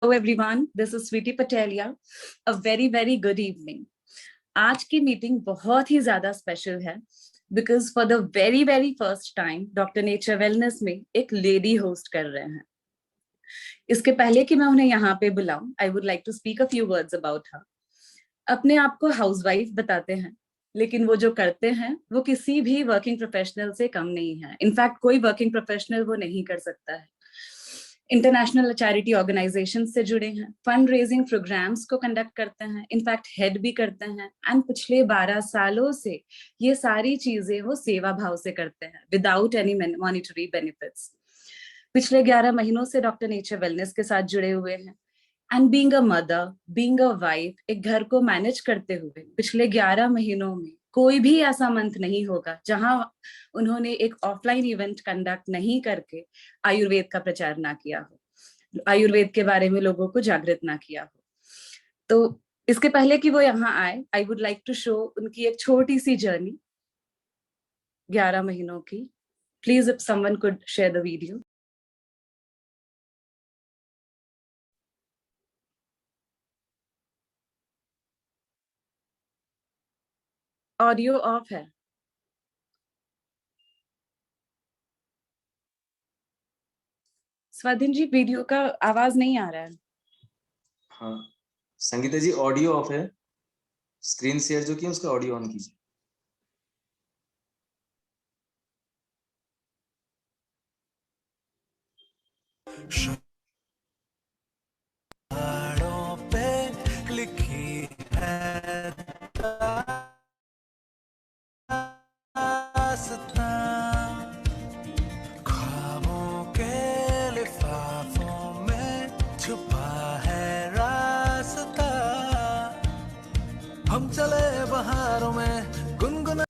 Hello everyone, this is Sweetie Patelia. A very good evening. आज की meeting बहुत ही ज्यादा स्पेशल है because for the very first time doctor nature wellness में एक लेडी होस्ट कर रहे हैं. इसके पहले कि मैं उन्हें यहाँ पे बुलाऊं, I would like to speak a few words about her. अपने आप को हाउसवाइफ बताते हैं, लेकिन वो जो करते हैं वो किसी भी वर्किंग प्रोफेशनल से कम नहीं है. इनफैक्ट कोई वर्किंग प्रोफेशनल वो नहीं कर सकता है. इंटरनेशनल चैरिटी ऑर्गेनाइजेशन से जुड़े हैं, फंड रेजिंग प्रोग्राम्स को कंडक्ट करते हैं, इनफैक्ट हेड भी करते हैं. एंड पिछले 12 सालों से ये सारी चीजें वो सेवा भाव से करते हैं विदाउट एनी मॉनिटरी बेनिफिट्स. पिछले 11 महीनों से डॉक्टर नेचर वेलनेस के साथ जुड़े हुए हैं. And being a mother, being a wife, एक घर को मैनेज करते हुए पिछले 11 महीनों में कोई भी ऐसा मंथ नहीं होगा जहां उन्होंने एक ऑफलाइन इवेंट कंडक्ट नहीं करके आयुर्वेद का प्रचार ना किया हो, आयुर्वेद के बारे में लोगों को जागृत ना किया हो. तो इसके पहले कि वो यहाँ आए, I would like to show उनकी एक छोटी सी जर्नी 11 महीनों की. Please if someone could share the video. Audio off है. स्वाधीन जी, वीडियो का आवाज नहीं आ रहा है. हाँ संगीता जी, ऑडियो ऑफ है. स्क्रीन शेयर जो की उसका ऑडियो ऑन कीजिए. पे लिखी है ख्वाबों के लिफाफों में छुपा है रास्ता. हम चले बहारों में गुनगुना.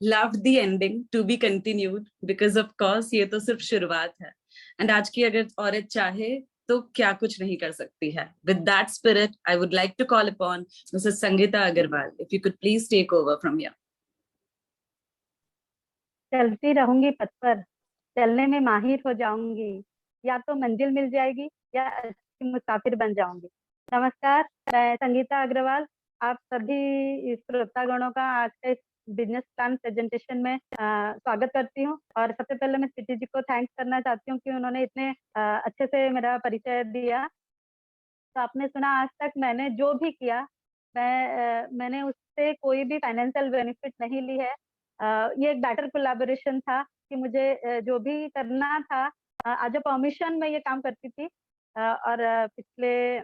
Loved the ending, to be continued, because of course ये तो सिर्फ शुरुआत है. And आज की अगर औरत चाहे तो क्या कुछ नहीं कर सकती है. With that spirit, I would like to call upon Mrs. Sangeeta Agarwal. If you could please take over from here. चलती रहूंगी पथ पर, चलने में माहिर हो जाऊंगी, या तो मंजिल मिल जाएगी या अच्छी मुसाफिर बन जाऊंगी. नमस्कार, मैं संगीता अग्रवाल आप सभी श्रोतागणों का आज के इस बिजनेस प्लान प्रेजेंटेशन में स्वागत करती हूँ. और सबसे पहले मैं स्वीटी जी को थैंक्स करना चाहती हूँ कि उन्होंने इतने अच्छे से मेरा परिचय दिया. तो आपने सुना, आज तक मैंने जो भी किया मैंने उससे कोई भी फाइनेंशियल बेनिफिट नहीं ली है. ये एक बेटर कोलैबोरेशन था कि मुझे जो भी करना था एज अ परमिशन में ये काम करती थी. और पिछले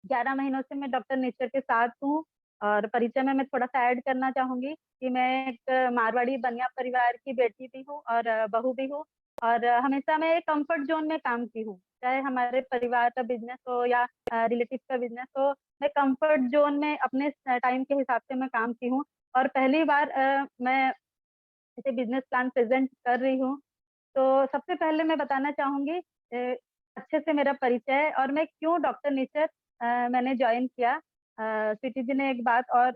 11 महीनों से मैं डॉक्टर नेचर के साथ हूँ. और परिचय में मैं थोड़ा सा ऐड करना चाहूंगी कि मैं एक मारवाड़ी बनिया परिवार की बेटी भी हूँ और बहू भी हूँ. और हमेशा मैं एक कंफर्ट जोन में काम की हूँ, चाहे हमारे परिवार का बिजनेस हो या रिलेटिव का बिजनेस हो. मैं कंफर्ट जोन में अपने टाइम के हिसाब से मैं काम की हूँ. और पहली बार मैं ऐसे बिजनेस प्लान प्रेजेंट कर रही हूँ. तो सबसे पहले मैं बताना चाहूंगी अच्छे से मेरा परिचय और मैं क्यों डॉक्टर नेचर मैंने ज्वाइन किया. स्वीटी जी ने एक बात और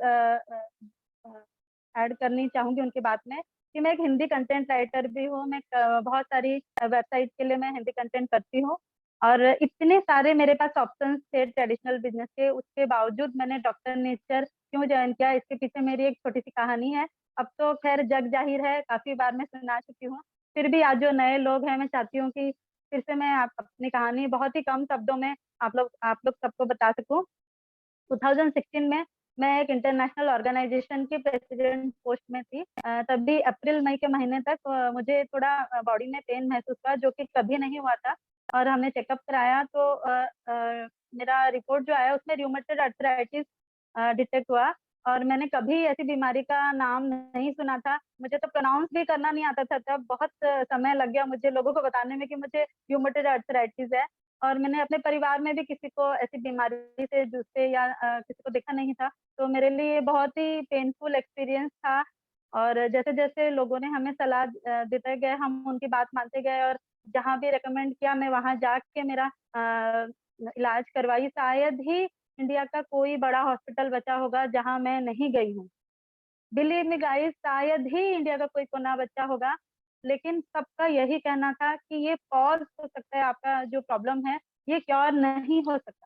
ऐड करनी चाहूंगी उनकी बात में कि मैं एक हिंदी कंटेंट राइटर भी हूँ. मैं बहुत सारी वेबसाइट के लिए मैं हिंदी कंटेंट करती हूँ. और इतने सारे मेरे पास ऑप्शंस थे ट्रेडिशनल बिजनेस के, उसके बावजूद मैंने डॉक्टर नेचर क्यों ज्वाइन किया, इसके पीछे मेरी एक छोटी सी कहानी है. अब तो खैर जग जाहिर है, काफी बार मैं सुना चुकी हूँ. फिर भी आज जो नए लोग हैं, मैं चाहती हूँ कि फिर से मैं आप अपनी कहानी बहुत ही कम शब्दों में आप लोग सबको बता सकूं. 2016 में मैं एक इंटरनेशनल ऑर्गेनाइजेशन की प्रेसिडेंट पोस्ट में थी. तभी अप्रैल मई के महीने तक मुझे थोड़ा बॉडी में पेन महसूस हुआ, जो कि कभी नहीं हुआ था. और हमने चेकअप कराया तो मेरा रिपोर्ट जो आया उसमें रूमेटॉइड आर्थराइटिस डिटेक्ट हुआ. और मैंने कभी ऐसी बीमारी का नाम नहीं सुना था. मुझे तो प्रोनाउंस भी करना नहीं आता था. तब बहुत समय लग गया मुझे लोगों को बताने में कि मुझे रूमेटॉइड आर्थराइटिस है. और मैंने अपने परिवार में भी किसी को ऐसी बीमारी से जूझते या किसी को देखा नहीं था. तो मेरे लिए बहुत ही पेनफुल एक्सपीरियंस था. और जैसे जैसे लोगों ने हमें सलाह देते गए, हम उनकी बात मानते गए और जहाँ भी रेकमेंड किया मैं वहाँ जाके मेरा इलाज करवाई. शायद ही इंडिया का कोई बड़ा हॉस्पिटल बचा होगा जहाँ मैं नहीं गई हूँ. बिलीव मी गाइस, शायद ही इंडिया का कोई कोना बचा होगा. लेकिन सबका यही कहना था कि ये पॉज हो सकता है, आपका जो प्रॉब्लम है ये क्योर नहीं हो सकता।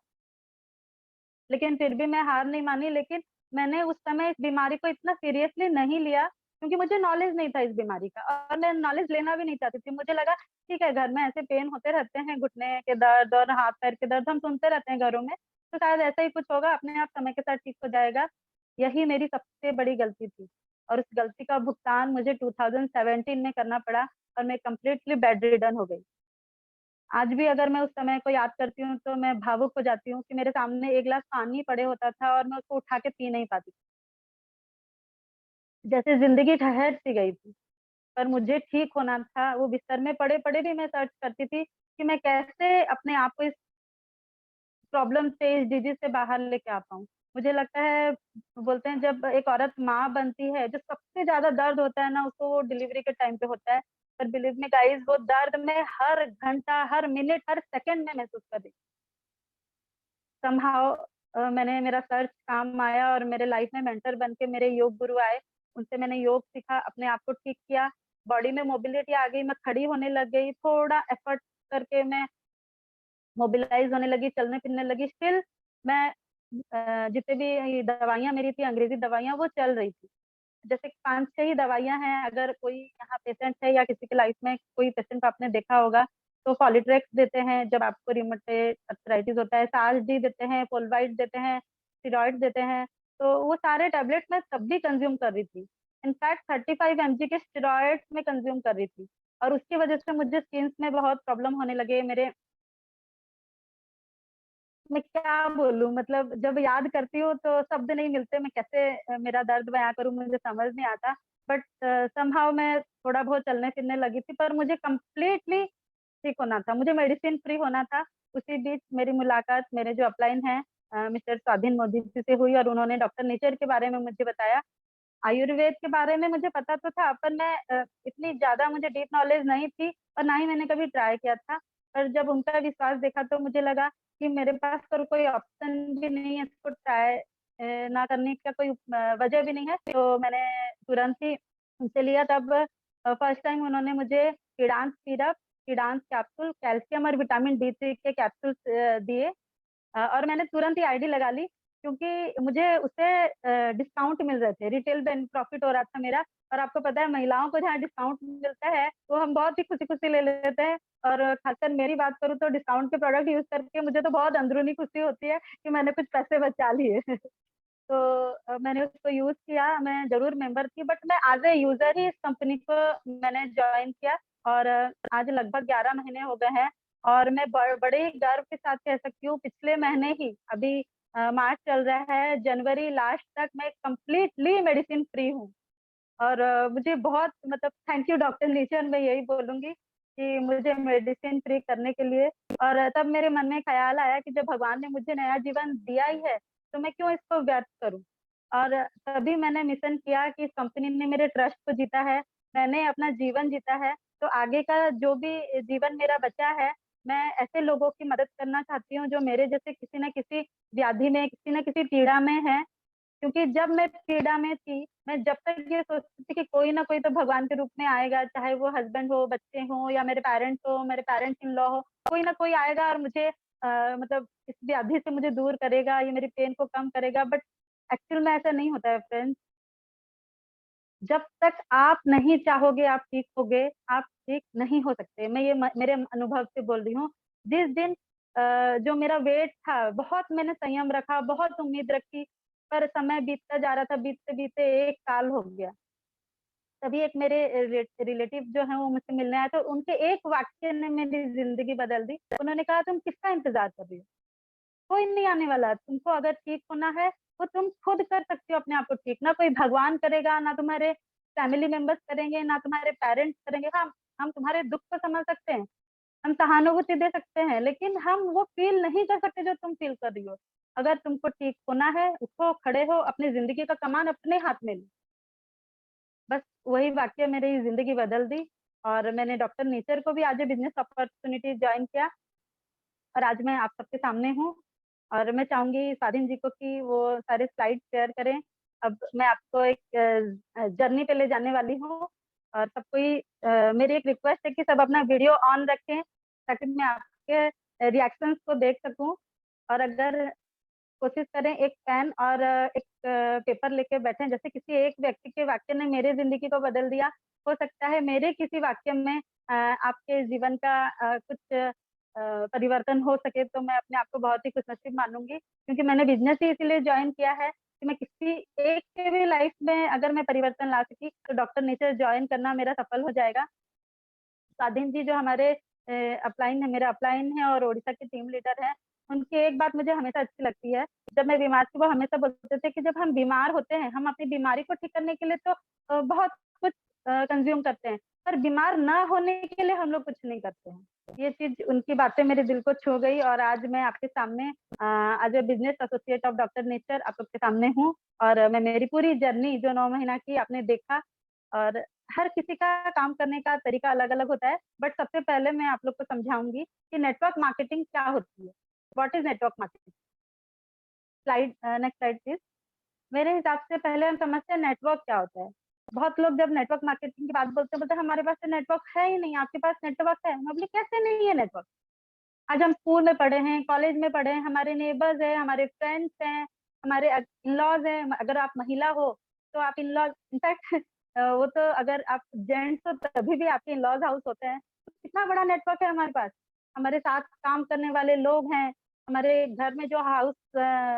लेकिन फिर भी मैं हार नहीं मानी, लेकिन मैंने उस समय इस बीमारी को इतना सीरियसली नहीं लिया क्योंकि मुझे नॉलेज नहीं था इस बीमारी का, और मैं नॉलेज लेना भी नहीं चाहती थी। मुझे लगा ठीक है, घर में ऐसे पेन होते रहते हैं, घुटने के दर्द और हाथ पैर के दर्द हम सुनते रहते हैं घरों में, तो शायद ऐसा ही कुछ होगा, अपने आप समय के साथ ठीक हो जाएगा। यही मेरी सबसे बड़ी गलती थी, और उस गलती का भुगतान मुझे 2017 में करना पड़ा, और मैं कंप्लीटली बेड रिडन हो गई। आज भी अगर मैं उस समय को याद करती हूँ तो मैं भावुक हो जाती हूँ कि मेरे सामने एक गिलास पानी पड़े होता था और मैं उसको उठा के पी नहीं पाती। जैसे ज़िंदगी ठहर सी गई थी, पर मुझे ठीक होना था। वो बिस्तर में पड़े-पड़े भी मैं सर्च करती थी कि मैं कैसे अपने आप को इस प्रॉब्लम से, इस डिजीज़ से बाहर लेके आ पाऊँ। मुझे लगता है, बोलते हैं जब एक औरत माँ बनती है, जो सबसे ज़्यादा दर्द होता है ना, उसको वो डिलीवरी के टाइम पे होता है। पर बिलीव मी गाइज़, वो दर्द मैं हर घंटा, हर मिनट, हर सेकंड में महसूस कर रही। समहाउ मैंने, मेरा सर्च काम आया और मेरे लाइफ में मेंटर बन के मेरे योग गुरु आए। उनसे मैंने योग सीखा, अपने आप को ठीक किया, बॉडी में मोबिलिटी आ गई, मैं खड़ी होने लग गई, थोड़ा एफर्ट करके मैं मोबिलाइज़ होने लगी, चलने-फिरने लगी। स्टिल मैं जितने भी ये दवाइयाँ मेरी थी, अंग्रेज़ी दवाइयाँ, वो चल रही थी। जैसे 5-6 ही दवाइयाँ हैं, अगर कोई यहाँ पेशेंट है या किसी की लाइफ में कोई पेशेंट आपने देखा होगा, तो फॉलीट्रेक्स देते हैं जब आपको रिमेटॉइड अर्थराइटिस होता है, साल्स-डी देते हैं, पोलवाइड देते हैं, स्टेरॉइड देते हैं, तो वो सारे टैबलेट्स मैं तब भी कंज़्यूम कर रही थी। इनफैक्ट 35 एमजी के स्टेरॉइड्स मैं कंज़्यूम कर रही थी, और उसकी वजह से मुझे स्किन्स में बहुत प्रॉब्लम होने लगे। मेरे, मैं क्या बोलूँ, मतलब जब याद करती हूँ तो शब्द नहीं मिलते, मैं कैसे मेरा दर्द बयाँ करूँ, मुझे समझ नहीं आता। बट समहाउ मैं थोड़ा बहुत चलने-फिरने लगी थी, पर मुझे कंप्लीटली ठीक होना था, मुझे मेडिसिन फ्री होना था। उसी बीच मेरी मुलाकात मेरे जो अपलाइन हैं मिस्टर स्वाधीन मोदी जी से हुई, और उन्होंने डॉक्टर नेचर के बारे में मुझे बताया। आयुर्वेद के बारे में मुझे पता तो था, पर मैं इतनी ज़्यादा मुझे डीप नॉलेज नहीं थी, और ना ही मैंने कभी ट्राई किया था। पर जब उनका विश्वास देखा तो मुझे लगा कि मेरे पास तो कोई ऑप्शन भी नहीं है, इसको ट्राई ना करने का कोई वजह भी नहीं है। तो मैंने तुरंत ही उनसे लिया। तब फर्स्ट टाइम उन्होंने मुझे किडांस सिरप, किडांस कैप्सूल, कैल्शियम और विटामिन डी3 के कैप्सूल्स दिए। और मैंने तुरंत ही आईडी लगा ली, क्योंकि मुझे उससे डिस्काउंट मिल रहे थे, रिटेल प्रॉफिट हो रहा था मेरा। और आपको पता है, महिलाओं को जहाँ डिस्काउंट मिलता है वो हम बहुत ही खुशी-खुशी ले लेते हैं, और खासकर मेरी बात करूँ तो डिस्काउंट के प्रोडक्ट यूज़ करके मुझे तो बहुत अंदरूनी खुशी होती है कि मैंने कुछ पैसे बचा लिए। तो मैंने उसको यूज़ किया, मैं ज़रूर मेंबर थी, बट मैं एज़ ए यूज़र ही इस कंपनी को मैंने जॉइन किया, और आज लगभग 11 महीने हो गए हैं। और मैं बड़े ही गर्व के साथ कह सकती हूँ, पिछले महीने ही, अभी मार्च चल रहा है, जनवरी लास्ट तक मैं कंप्लीटली मेडिसिन फ्री हूँ। और मुझे बहुत, मतलब थैंक यू डॉक्टर नेचर, मैं यही बोलूँगी कि मुझे मेडिसिन फ्री करने के लिए। और तब मेरे मन में ख़्याल आया कि जब भगवान ने मुझे नया जीवन दिया ही है, तो मैं क्यों इसको व्यर्थ करूँ? और तभी मैंने मिशन किया कि इस कंपनी ने मेरे ट्रस्ट को जीता है, मैंने अपना जीवन जीता है, तो आगे का जो भी जीवन मेरा बचा है, मैं ऐसे लोगों की मदद करना चाहती हूँ जो मेरे जैसे किसी न किसी व्याधि में, किसी न किसी पीड़ा में हैं। क्योंकि जब मैं पीड़ा में थी, मैं जब तक ये सोचती थी कि कोई ना कोई तो भगवान के रूप में आएगा, चाहे वो हस्बैंड हो, बच्चे हों, या मेरे पेरेंट्स हो, मेरे पेरेंट्स इन लॉ हो, कोई ना कोई आएगा और मुझे मतलब इस व्याधि से मुझे दूर करेगा, ये मेरी पेन को कम करेगा। बट एक्चुअल में ऐसा नहीं होता है फ्रेंड्स। जब तक आप नहीं चाहोगे आप ठीक होगे, आप ठीक नहीं हो सकते। मैं ये मेरे अनुभव से बोल रही हूँ। जिस दिन जो मेरा वेट था, बहुत मैंने संयम रखा, बहुत उम्मीद रखी, पर समय बीतता जा रहा था, बीतते-बीतते 1 साल हो गया। तभी एक मेरे रिलेटिव जो हैं वो मुझसे मिलने आए, तो उनके एक वाक्य ने मेरी ज़िंदगी बदल दी। उन्होंने कहा, "तुम किसका इंतज़ार कर रही हो? कोई नहीं आने वाला। तुमको अगर ठीक होना है, तो तुम खुद कर सकती हो अपने आप को ठीक। ना कोई भगवान करेगा, ना तुम्हारे फैमिली मेंबर्स करेंगे, ना तुम्हारे पेरेंट्स करेंगे। हाँ, हम तुम्हारे दुःख को समझ सकते हैं, हम सहानुभूति दे सकते हैं, लेकिन हम वो फ़ील नहीं कर सकते जो तुम फ़ील कर रही हो। अगर तुमको ठीक होना है, उठो, खड़े हो, अपनी ज़िंदगी का कमान अपने हाथ में लो।" बस वही वाक़या मेरी ज़िंदगी बदल दी, और मैंने डॉक्टर नेचर को भी as a business opportunity join किया, और आज मैं आप सबके सामने हूँ। और मैं चाहूँगी स्वाधीन जी को कि वो सारे स्लाइड शेयर करें। अब मैं आपको एक जर्नी पे ले जाने वाली हूँ, और सब कोई मेरी एक रिक्वेस्ट है कि सब अपना वीडियो ऑन रखें, ताकि मैं आपके रिएक्शंस को देख सकूं, और अगर कोशिश करें एक पेन और एक पेपर लेके बैठें, जैसे किसी एक व्यक्ति के वाक्य ने मेरे जिंदगी को बदल दिया, हो सकता है मेरे किसी वाक्य में आपके जीवन का कुछ परिवर्तन हो सके, तो मैं अपने आप को बहुत ही खुशनसीब मानूंगी, क्योंकि मैंने बिजनेस ही इसीलिए ज्वाइन किया है कि मैं किसी एक के भी लाइफ में अगर मैं परिवर्तन ला सकी तो डॉक्टर नेचर ज्वाइन करना मेरा सफल हो जाएगा। स्वाधीन जी जो हमारे अपलाइन है, मेरा अपलाइन है और ओडिशा के टीम लीडर है, उनकी एक बात मुझे हमेशा अच्छी लगती है। जब मैं बीमार थी वो हमेशा बोलते थे कि जब हम बीमार होते हैं, हम अपनी बीमारी को ठीक करने के लिए तो बहुत कुछ कंज्यूम करते हैं, पर बीमार ना होने के लिए हम लोग कुछ नहीं करते हैं। ये चीज, उनकी बातें मेरे दिल को छू गई, और आज मैं आपके सामने as a business associate of Doctor Nature आप लोग के सामने हूँ। और मैं मेरी पूरी जर्नी जो 9 महीना की आपने देखा, और हर किसी का काम करने का तरीका अलग अलग होता है, बट सबसे पहले मैं आप लोग को समझाऊंगी कि नेटवर्क मार्केटिंग क्या होती है, what is network marketing. Slide, next slide please. मेरे हिसाब से पहले हम समझते हैं नेटवर्क क्या होता है। बहुत लोग जब नेटवर्क मार्केटिंग की बात बोलते हैं हमारे पास तो नेटवर्क है ही नहीं, आपके पास नेटवर्क है। मैं बोली कैसे नहीं है नेटवर्क? आज हम स्कूल में पढ़े हैं, कॉलेज में पढ़े हैं, हमारे नेबर्स हैं, हमारे फ्रेंड्स हैं, हमारे इन-लॉज हैं। अगर आप महिला हो तो आप इन-लॉज, इनफैक्ट वो तो अगर आप जेंट्स हो तभी भी आपके इन-लॉज हाउस होते हैं। तो कितना बड़ा नेटवर्क है हमारे पास। हमारे साथ काम करने वाले लोग हैं, हमारे घर में जो हाउस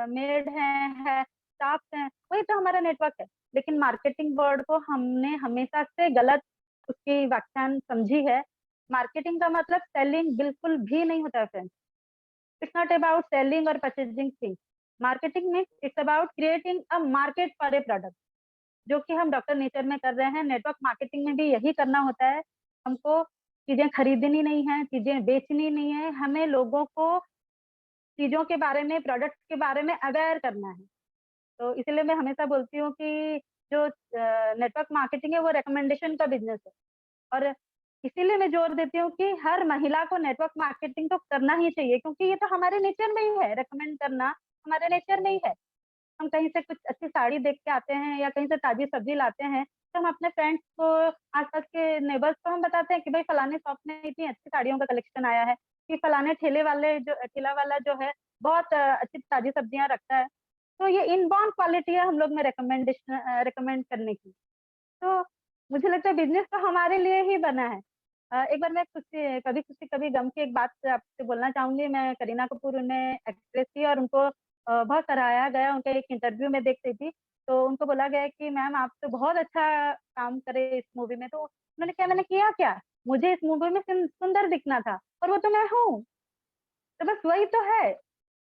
मेड है, स्टाफ हैं, वही तो हमारा नेटवर्क है। लेकिन मार्केटिंग वर्ड को हमने हमेशा से गलत उसकी व्याख्यान समझी है। मार्केटिंग का मतलब सेलिंग बिल्कुल भी नहीं होता है friends. It's not about selling और purchasing things. Marketing means it's about creating a market for a product, जो कि हम डॉक्टर नेचर में कर रहे हैं। नेटवर्क मार्केटिंग में भी यही करना होता है। हमको चीजें खरीदनी नहीं है, चीजें बेचनी नहीं है, हमें लोगों को चीजों के बारे में, प्रोडक्ट के बारे में अवेयर करना है। तो इसलिए मैं हमेशा बोलती हूँ कि जो नेटवर्क मार्केटिंग है वो रिकमेंडेशन का बिजनेस है, और इसीलिए मैं जोर देती हूँ कि हर महिला को नेटवर्क मार्केटिंग तो करना ही चाहिए, क्योंकि ये तो हमारे नेचर में ही है, रेकमेंड करना हमारे नेचर में ही है। हम कहीं से कुछ अच्छी साड़ी देख के आते हैं या कहीं से ताजी सब्जी लाते हैं, तो हम अपने फ्रेंड्स को, आसपास के नेबर्स को हम बताते हैं कि भाई फलाने शॉप में इतनी अच्छी साड़ियों का कलेक्शन आया है, कि फलाने ठेला वाला जो है बहुत अच्छी ताजी सब्जियां रखता है। तो ये इनबाउंड क्वालिटी है हम लोग में रेकमेंड करने की। तो मुझे लगता है बिजनेस तो हमारे लिए ही बना है। एक बार मैं खुशी कभी गम की एक बात आपसे बोलना चाहूंगी। मैं करीना कपूर उन्हें एक्ट्रेस थी और उनको बहुत सराहाया गया। उनका एक इंटरव्यू में देख रही थी, तो उनको बोला गया कि मैम आप तो बहुत अच्छा काम करे इस मूवी में। तो उन्होंने क्या, मैंने किया क्या? मुझे इस मूवी में सुंदर दिखना था, और वो तो मैं हूँ। तो बस वही तो है,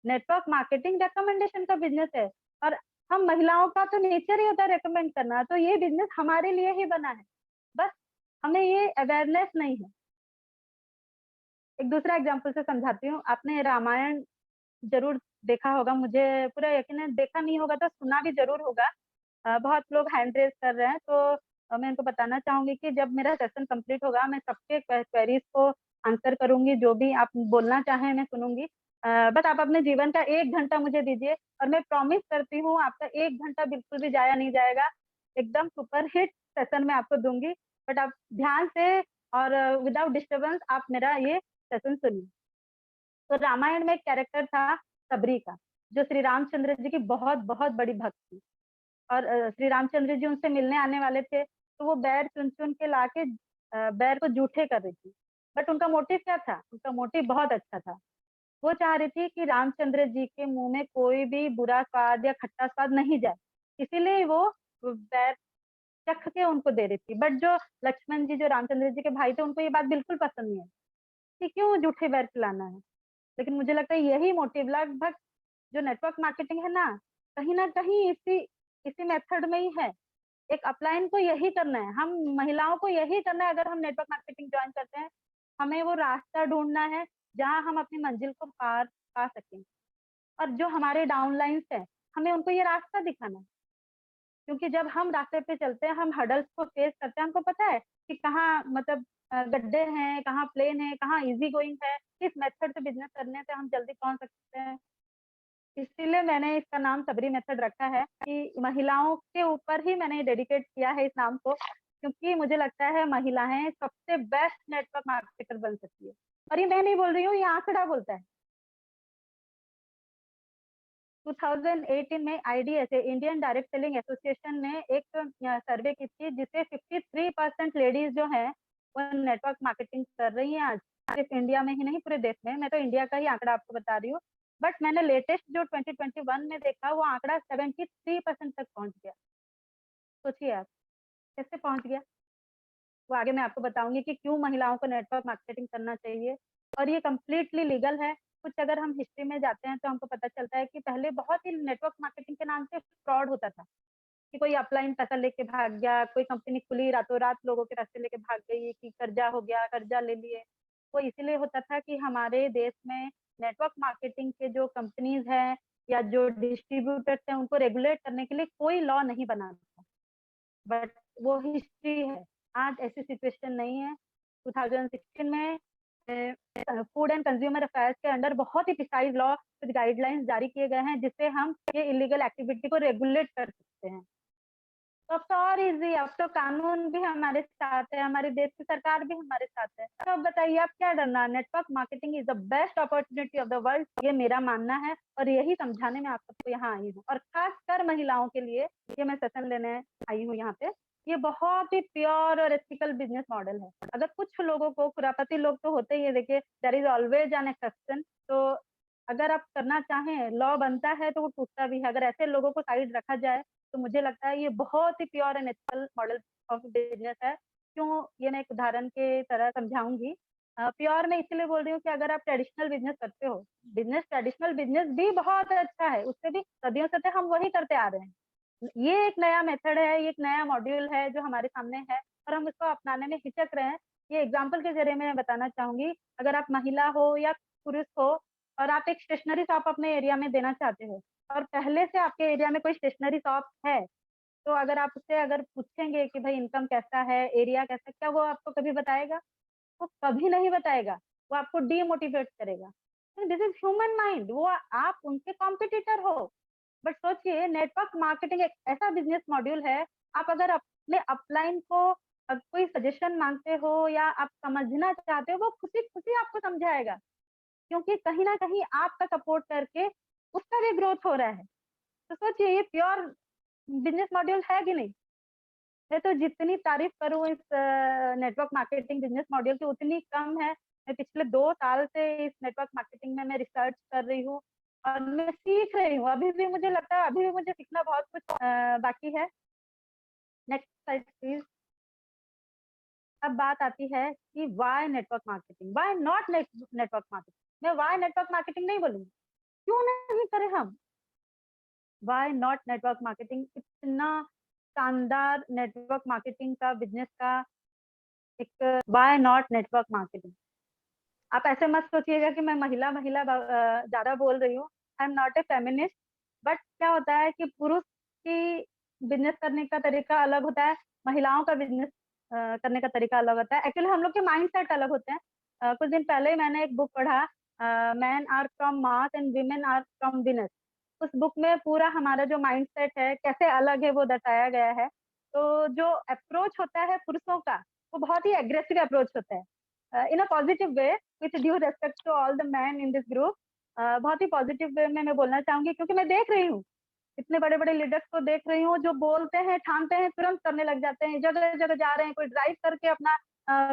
नेटवर्क मार्केटिंग रिकमेंडेशन का बिजनेस है, और हम महिलाओं का तो नेचर ही होता है रेकमेंड करना। तो ये बिजनेस हमारे लिए ही बना है, बस हमें ये अवेयरनेस नहीं है। एक दूसरा एग्जांपल से समझाती हूँ। आपने रामायण जरूर देखा होगा, मुझे पूरा यकीन है देखा नहीं होगा तो सुना भी जरूर होगा। बहुत लोग हैंड रेज कर रहे हैं, तो मैं इनको बताना चाहूंगी कि जब मेरा सेशन कंप्लीट होगा मैं सबके क्वेरीज को आंसर करूंगी, जो भी आप बोलना चाहें मैं सुनूंगी। बस आप अपने जीवन का 1 घंटा मुझे दीजिए, और मैं प्रॉमिस करती हूँ आपका 1 घंटा बिल्कुल भी जाया नहीं जाएगा। एकदम सुपर हिट सेशन मैं आपको दूंगी, बट आप ध्यान से और विदाउट डिस्टर्बेंस आप मेरा ये सेशन सुनिए। तो रामायण में एक कैरेक्टर था सबरी का, जो श्री रामचंद्र जी की बहुत बहुत बड़ी भक्त थी। और श्री रामचंद्र जी उनसे मिलने आने वाले थे, तो वो बैर चुन चुन के लाके बैर को जूठे कर रही थी। बट उनका मोटिव क्या था? उनका मोटिव बहुत अच्छा था। वो चाह रही थी कि रामचंद्र जी के मुंह में कोई भी बुरा स्वाद या खट्टा स्वाद नहीं जाए, इसीलिए वो बैर चख के उनको दे रही थी। बट जो लक्ष्मण जी, जो रामचंद्र जी के भाई थे, उनको ये बात बिल्कुल पसंद नहीं है कि क्यों जूठे बैर खिलाना है। लेकिन मुझे लगता है यही मोटिव, लगभग जो नेटवर्क मार्केटिंग है ना कहीं इसी इसी मेथड में ही है। एक अपलाइन को यही करना है, हम महिलाओं को यही करना है। अगर हम नेटवर्क मार्केटिंग ज्वाइन करते हैं, हमें वो रास्ता ढूंढना है जहां हम अपनी मंजिल को पार पा सकें। और जो हमारे डाउनलाइंस हैं, हमें उनको ये रास्ता दिखाना है, क्योंकि जब हम रास्ते पे चलते हैं, हम हडल्स को फेस करते हैं, हमको पता है कि कहाँ मतलब गड्ढे हैं, कहाँ प्लेन है, कहाँ इजी गोइंग है, किस मेथड से बिजनेस करने से हम जल्दी पहुंच सकते हैं। इसीलिए मैंने इसका नाम सबरी मेथड रखा है, कि महिलाओं के ऊपर ही मैंने डेडिकेट किया है इस नाम को, क्योंकि मुझे लगता है महिलाएं सबसे बेस्ट नेटवर्क मार्केटर बन सकती है। और ये मैं नहीं बोल रही हूँ, ये आंकड़ा बोलता है। 2018 में IDSA, Indian direct selling association ने एक सर्वे की थी, जिससे 53% लेडीज जो हैं वो नेटवर्क मार्केटिंग कर रही हैं आज, सिर्फ इंडिया में ही नहीं पूरे देश में। मैं तो इंडिया का ही आंकड़ा आपको बता रही हूँ, बट मैंने लेटेस्ट जो 2021 में देखा वो आंकड़ा 73% तक पहुंच गया। सोचिए आप कैसे पहुंच गया। वो आगे मैं आपको बताऊंगी कि क्यों महिलाओं को नेटवर्क मार्केटिंग करना चाहिए, और ये कम्प्लीटली लीगल है। कुछ अगर हम हिस्ट्री में जाते हैं तो हमको पता चलता है कि पहले बहुत ही नेटवर्क मार्केटिंग के नाम से फ्रॉड होता था, कि कोई अपलाइन पैसा लेके भाग गया, कोई कंपनी खुली रातों रात लोगों के पैसे लेके भाग गई, कि कर्जा हो गया, कर्जा ले लिए। वो इसीलिए होता था कि हमारे देश में नेटवर्क मार्केटिंग के जो कंपनीज हैं या जो डिस्ट्रीब्यूटर्स हैं उनको रेगुलेट करने के लिए कोई लॉ नहीं बना था। बट वो हिस्ट्री है, आज ऐसी सिचुएशन नहीं है। 2016 में फूड एंड कंज्यूमर अफेयर्स के अंडर बहुत ही प्रिसाइज लॉ विद गाइडलाइंस जारी किए गए हैं, जिससे हम ये इलीगल एक्टिविटी को रेगुलेट कर सकते हैं। तो अब तो और इजी, अब तो कानून भी हमारे साथ है, हमारे देश की सरकार भी हमारे साथ है। तो अब बताइए आप क्या डरना। Network marketing is the best opportunity of the world, ये मेरा मानना है, और यही समझाने में आप सबको यहाँ आई हूँ, और खासकर महिलाओं के लिए ये मैं सेशन लेने आई हूँ यहाँ पे। ये बहुत ही प्योर और एथिकल बिजनेस मॉडल है। अगर कुछ लोगों को, खुरापती लोग तो होते ही है, देखिए there is always an exception. तो अगर आप करना चाहें, लॉ बनता है तो वो टूटता भी है। अगर ऐसे लोगों को साइड रखा जाए तो मुझे लगता है ये बहुत ही pure and ethical model of business है। क्यों, ये मैं एक उदाहरण के तरह समझाऊंगी। प्योर मैं इसलिए बोल रही हूँ कि अगर आप ट्रेडिशनल बिजनेस करते हो, ट्रेडिशनल बिजनेस भी बहुत अच्छा है, उससे भी सदियों से हम वही करते आ रहे हैं। ये एक नया मेथड है, ये एक नया मॉड्यूल है जो हमारे सामने है, और हम उसको अपनाने में हिचक रहे हैं। ये एग्जाम्पल के जरिए मैं बताना चाहूंगी। अगर आप महिला हो या पुरुष हो और आप एक स्टेशनरी शॉप अपने एरिया में देना चाहते हो, और पहले से आपके एरिया में कोई स्टेशनरी शॉप है, तो अगर आप उससे अगर पूछेंगे कि भाई इनकम कैसा है, एरिया कैसा है, क्या वो आपको कभी बताएगा? वो कभी नहीं बताएगा, वो आपको डीमोटिवेट करेगा। दिस इज ह्यूमन माइंड, वो आप उनके कॉम्पिटिटर हो। बट सोचिए, नेटवर्क मार्केटिंग एक ऐसा बिजनेस मॉड्यूल है, आप अगर अपने अपलाइन को कोई सजेशन मांगते हो या आप समझना चाहते हो, वो खुशी खुशी आपको समझाएगा, क्योंकि कहीं ना कहीं आपका सपोर्ट करके उसका भी ग्रोथ हो रहा है। तो सोचिए, ये प्योर बिजनेस मॉड्यूल है कि नहीं। मैं तो जितनी तारीफ करूं इस नेटवर्क मार्केटिंग बिजनेस मॉड्यूल की उतनी कम है। मैं पिछले 2 साल से इस नेटवर्क मार्केटिंग में मैं रिसर्च कर रही हूँ और मैं सीख रही हूँ। अभी भी मुझे लगता है अभी भी मुझे सीखना बहुत कुछ बाकी है। Next slide please. अब बात आती है कि why network marketing, why not network marketing. मैं वाई नेटवर्क मार्केटिंग नहीं बोलूंगी, क्यों नहीं करें हम। वाई नॉट नेटवर्क मार्केटिंग, इतना शानदार नेटवर्क मार्केटिंग का बिजनेस का एक वाई नॉट नेटवर्क मार्केटिंग। आप ऐसे मत सोचिएगा कि मैं महिला महिला ज्यादा बोल रही हूँ। I am not a feminist. But क्या होता है कि पुरुष की बिजनेस करने का तरीका अलग होता है, महिलाओं का बिजनेस करने का तरीका अलग होता है। एक्चुअली हम लोग के माइंड सेट अलग होते हैं। कुछ दिन पहले ही मैंने एक बुक पढ़ा, man are from Mars and women are from Venus. उस बुक में पूरा हमारा जो माइंड सेट है कैसे अलग है वो दर्शाया गया है। तो जो अप्रोच होता है पुरुषों का, वो बहुत ही एग्रेसिव अप्रोच होता है, in a positive way, with due respect to all the man in this group. बहुत ही पॉजिटिव वे में मैं बोलना चाहूंगी, क्योंकि मैं देख रही हूँ इतने बड़े बड़े लीडर्स को देख रही हूँ, जो बोलते हैं ठानते हैं तुरंत करने लग जाते हैं। जगह जगह जा रहे हैं, कोई ड्राइव करके अपना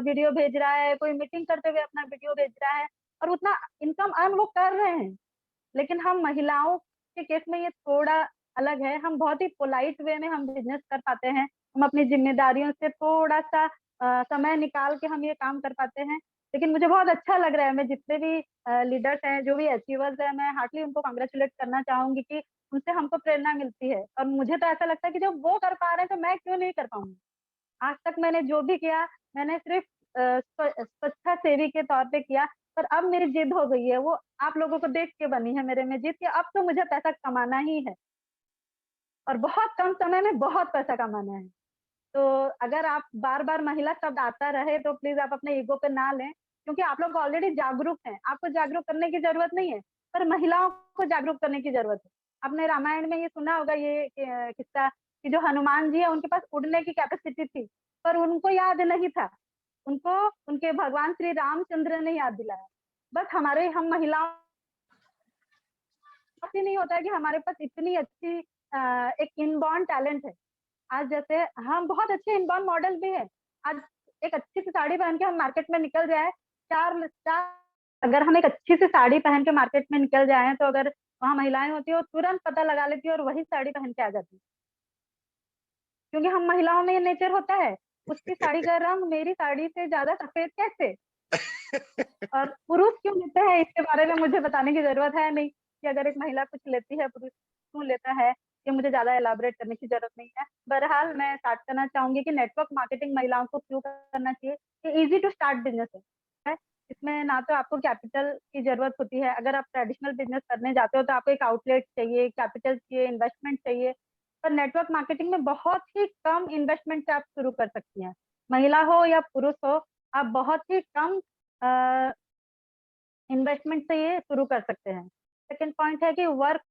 वीडियो भेज रहा है, कोई मीटिंग करते हुए अपना वीडियो भेज रहा है, और उतना इनकम अर्न वो कर रहे हैं। लेकिन हम महिलाओं के केस में ये थोड़ा अलग है। हम बहुत ही पोलाइट वे में हम बिजनेस कर पाते हैं, हम अपनी जिम्मेदारियों से थोड़ा सा समय निकाल के हम ये काम कर पाते हैं। लेकिन मुझे बहुत अच्छा लग रहा है, मैं जितने भी लीडर्स हैं, जो भी अचीवर्स हैं, मैं हार्टली उनको कांग्रेचुलेट करना चाहूंगी कि उनसे हमको प्रेरणा मिलती है। और मुझे तो ऐसा लगता है कि जब वो कर पा रहे हैं तो मैं क्यों नहीं कर पाऊंगी। आज तक मैंने जो भी किया, मैंने सिर्फ स्वच्छता सेवी के तौर पे किया, पर अब मेरी जिद हो गई है, वो आप लोगों को देख के बनी है मेरे में जिद, कि अब तो मुझे पैसा कमाना ही है, और बहुत कम समय में बहुत पैसा कमाना है। तो अगर आप बार बार महिला शब्द आता रहे तो प्लीज आप अपने ईगो पे ना लें, क्योंकि आप लोग ऑलरेडी जागरूक हैं, आपको जागरूक करने की जरूरत नहीं है, पर महिलाओं को जागरूक करने की जरूरत है। आपने रामायण में ये सुना होगा, ये किस्सा, कि जो हनुमान जी है उनके पास उड़ने की कैपेसिटी थी, पर उनको याद नहीं था। उनको उनके भगवान श्री रामचंद्र ने याद दिलाया। बस हम महिलाओं ही नहीं होता है कि हमारे पास इतनी अच्छी एक इनबॉर्न टैलेंट है। आज जैसे हम बहुत अच्छे इनबॉर्न मॉडल भी है। आज एक अच्छी सी साड़ी पहन के हम मार्केट में निकल जाए, अगर हम एक अच्छी सी साड़ी पहन के मार्केट में निकल जाए, तो अगर वहाँ महिलाएं होती है वो तुरंत पता लगा लेती है और वही साड़ी पहन के आ जाती है, क्योंकि हम महिलाओं में ये नेचर होता है। उसकी साड़ी का रंग मेरी साड़ी से ज्यादा सफेद कैसे? और पुरुष क्यों लेते हैं इसके बारे में मुझे बताने की जरूरत है नहीं, कि अगर एक महिला कुछ लेती है पुरुष क्यों लेता है, ये मुझे ज्यादा एलाबोरेट करने की जरूरत नहीं है। बहरहाल मैं स्टार्ट करना चाहूंगी कि नेटवर्क मार्केटिंग महिलाओं को क्यों करना चाहिए। ये इजी टू स्टार्ट बिजनेस है। इसमें ना तो आपको कैपिटल की जरूरत होती है। अगर आप ट्रेडिशनल बिजनेस करने जाते हो तो आपको एक आउटलेट चाहिए, कैपिटल चाहिए, इन्वेस्टमेंट चाहिए। पर नेटवर्क मार्केटिंग में बहुत ही कम इन्वेस्टमेंट से आप शुरू कर सकती हैं। महिला हो या पुरुष हो, आप बहुत ही कम इन्वेस्टमेंट से ये शुरू कर सकते हैं। सेकंड पॉइंट है कि वर्क,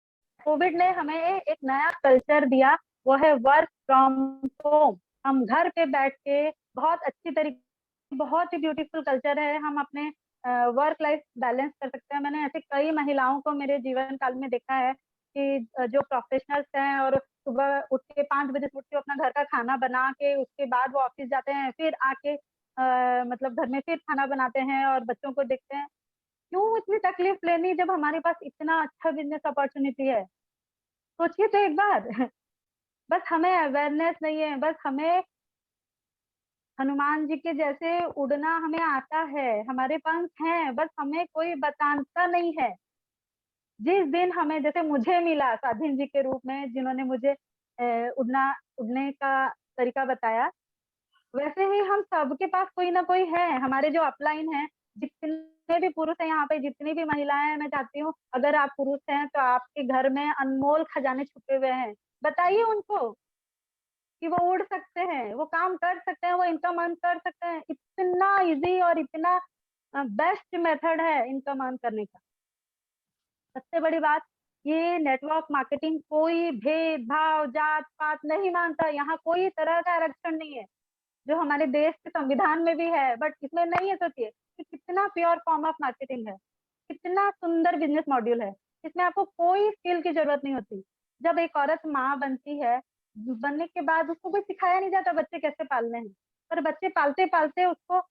कोविड ने हमें एक नया कल्चर दिया, वो है वर्क फ्रॉम होम। हम घर पे बैठ के बहुत अच्छी तरीके, बहुत ही ब्यूटीफुल कल्चर है, हम अपने वर्क लाइफ बैलेंस कर सकते हैं। मैंने ऐसे कई महिलाओं को मेरे जीवन काल में देखा है कि जो प्रोफेशनल्स हैं और सुबह उठ के 5 बजे उठ के अपना घर का खाना बना के उसके बाद वो ऑफिस जाते हैं, फिर आके मतलब घर में फिर खाना बनाते हैं और बच्चों को देखते हैं। क्यों इतनी तकलीफ लेनी जब हमारे पास इतना अच्छा बिजनेस अपॉर्चुनिटी है? सोचिए तो एक बार। बस हमें अवेयरनेस नहीं है, बस हमें हनुमान जी के जैसे उड़ना हमें आता है, हमारे पंख हैं, बस हमें कोई बताता नहीं है। जिस दिन हमें, जैसे मुझे मिला स्वाधीन जी के रूप में जिन्होंने मुझे उड़ने का तरीका बताया, वैसे ही हम सबके पास कोई ना कोई है। हमारे जो अपलाइन है, जितने भी पुरुष हैं यहाँ पे, जितनी भी महिलाएं हैं, मैं चाहती हूँ अगर आप पुरुष हैं तो आपके घर में अनमोल खजाने छुपे हुए हैं। बताइए उनको कि वो उड़ सकते हैं, वो काम कर सकते हैं, वो इनकम अर्न कर सकते हैं। इतना इजी और इतना बेस्ट मेथड है इनकम अर्न करने का। सबसे बड़ी बात, ये नेटवर्क मार्केटिंग कोई भेदभाव जात पात नहीं मानता। यहाँ कोई तरह का आरक्षण नहीं है, जो हमारे देश के संविधान में भी है, बट इसमें नहीं है। सोचिए कि कितना प्योर फॉर्म ऑफ मार्केटिंग है, कितना सुंदर बिजनेस मॉड्यूल है। इसमें आपको कोई स्किल की जरूरत नहीं होती। जब एक औरत माँ बनती है, बनने के बाद उसको कोई सिखाया नहीं जाता बच्चे कैसे पालने हैं, पर बच्चे पालते पालते उसको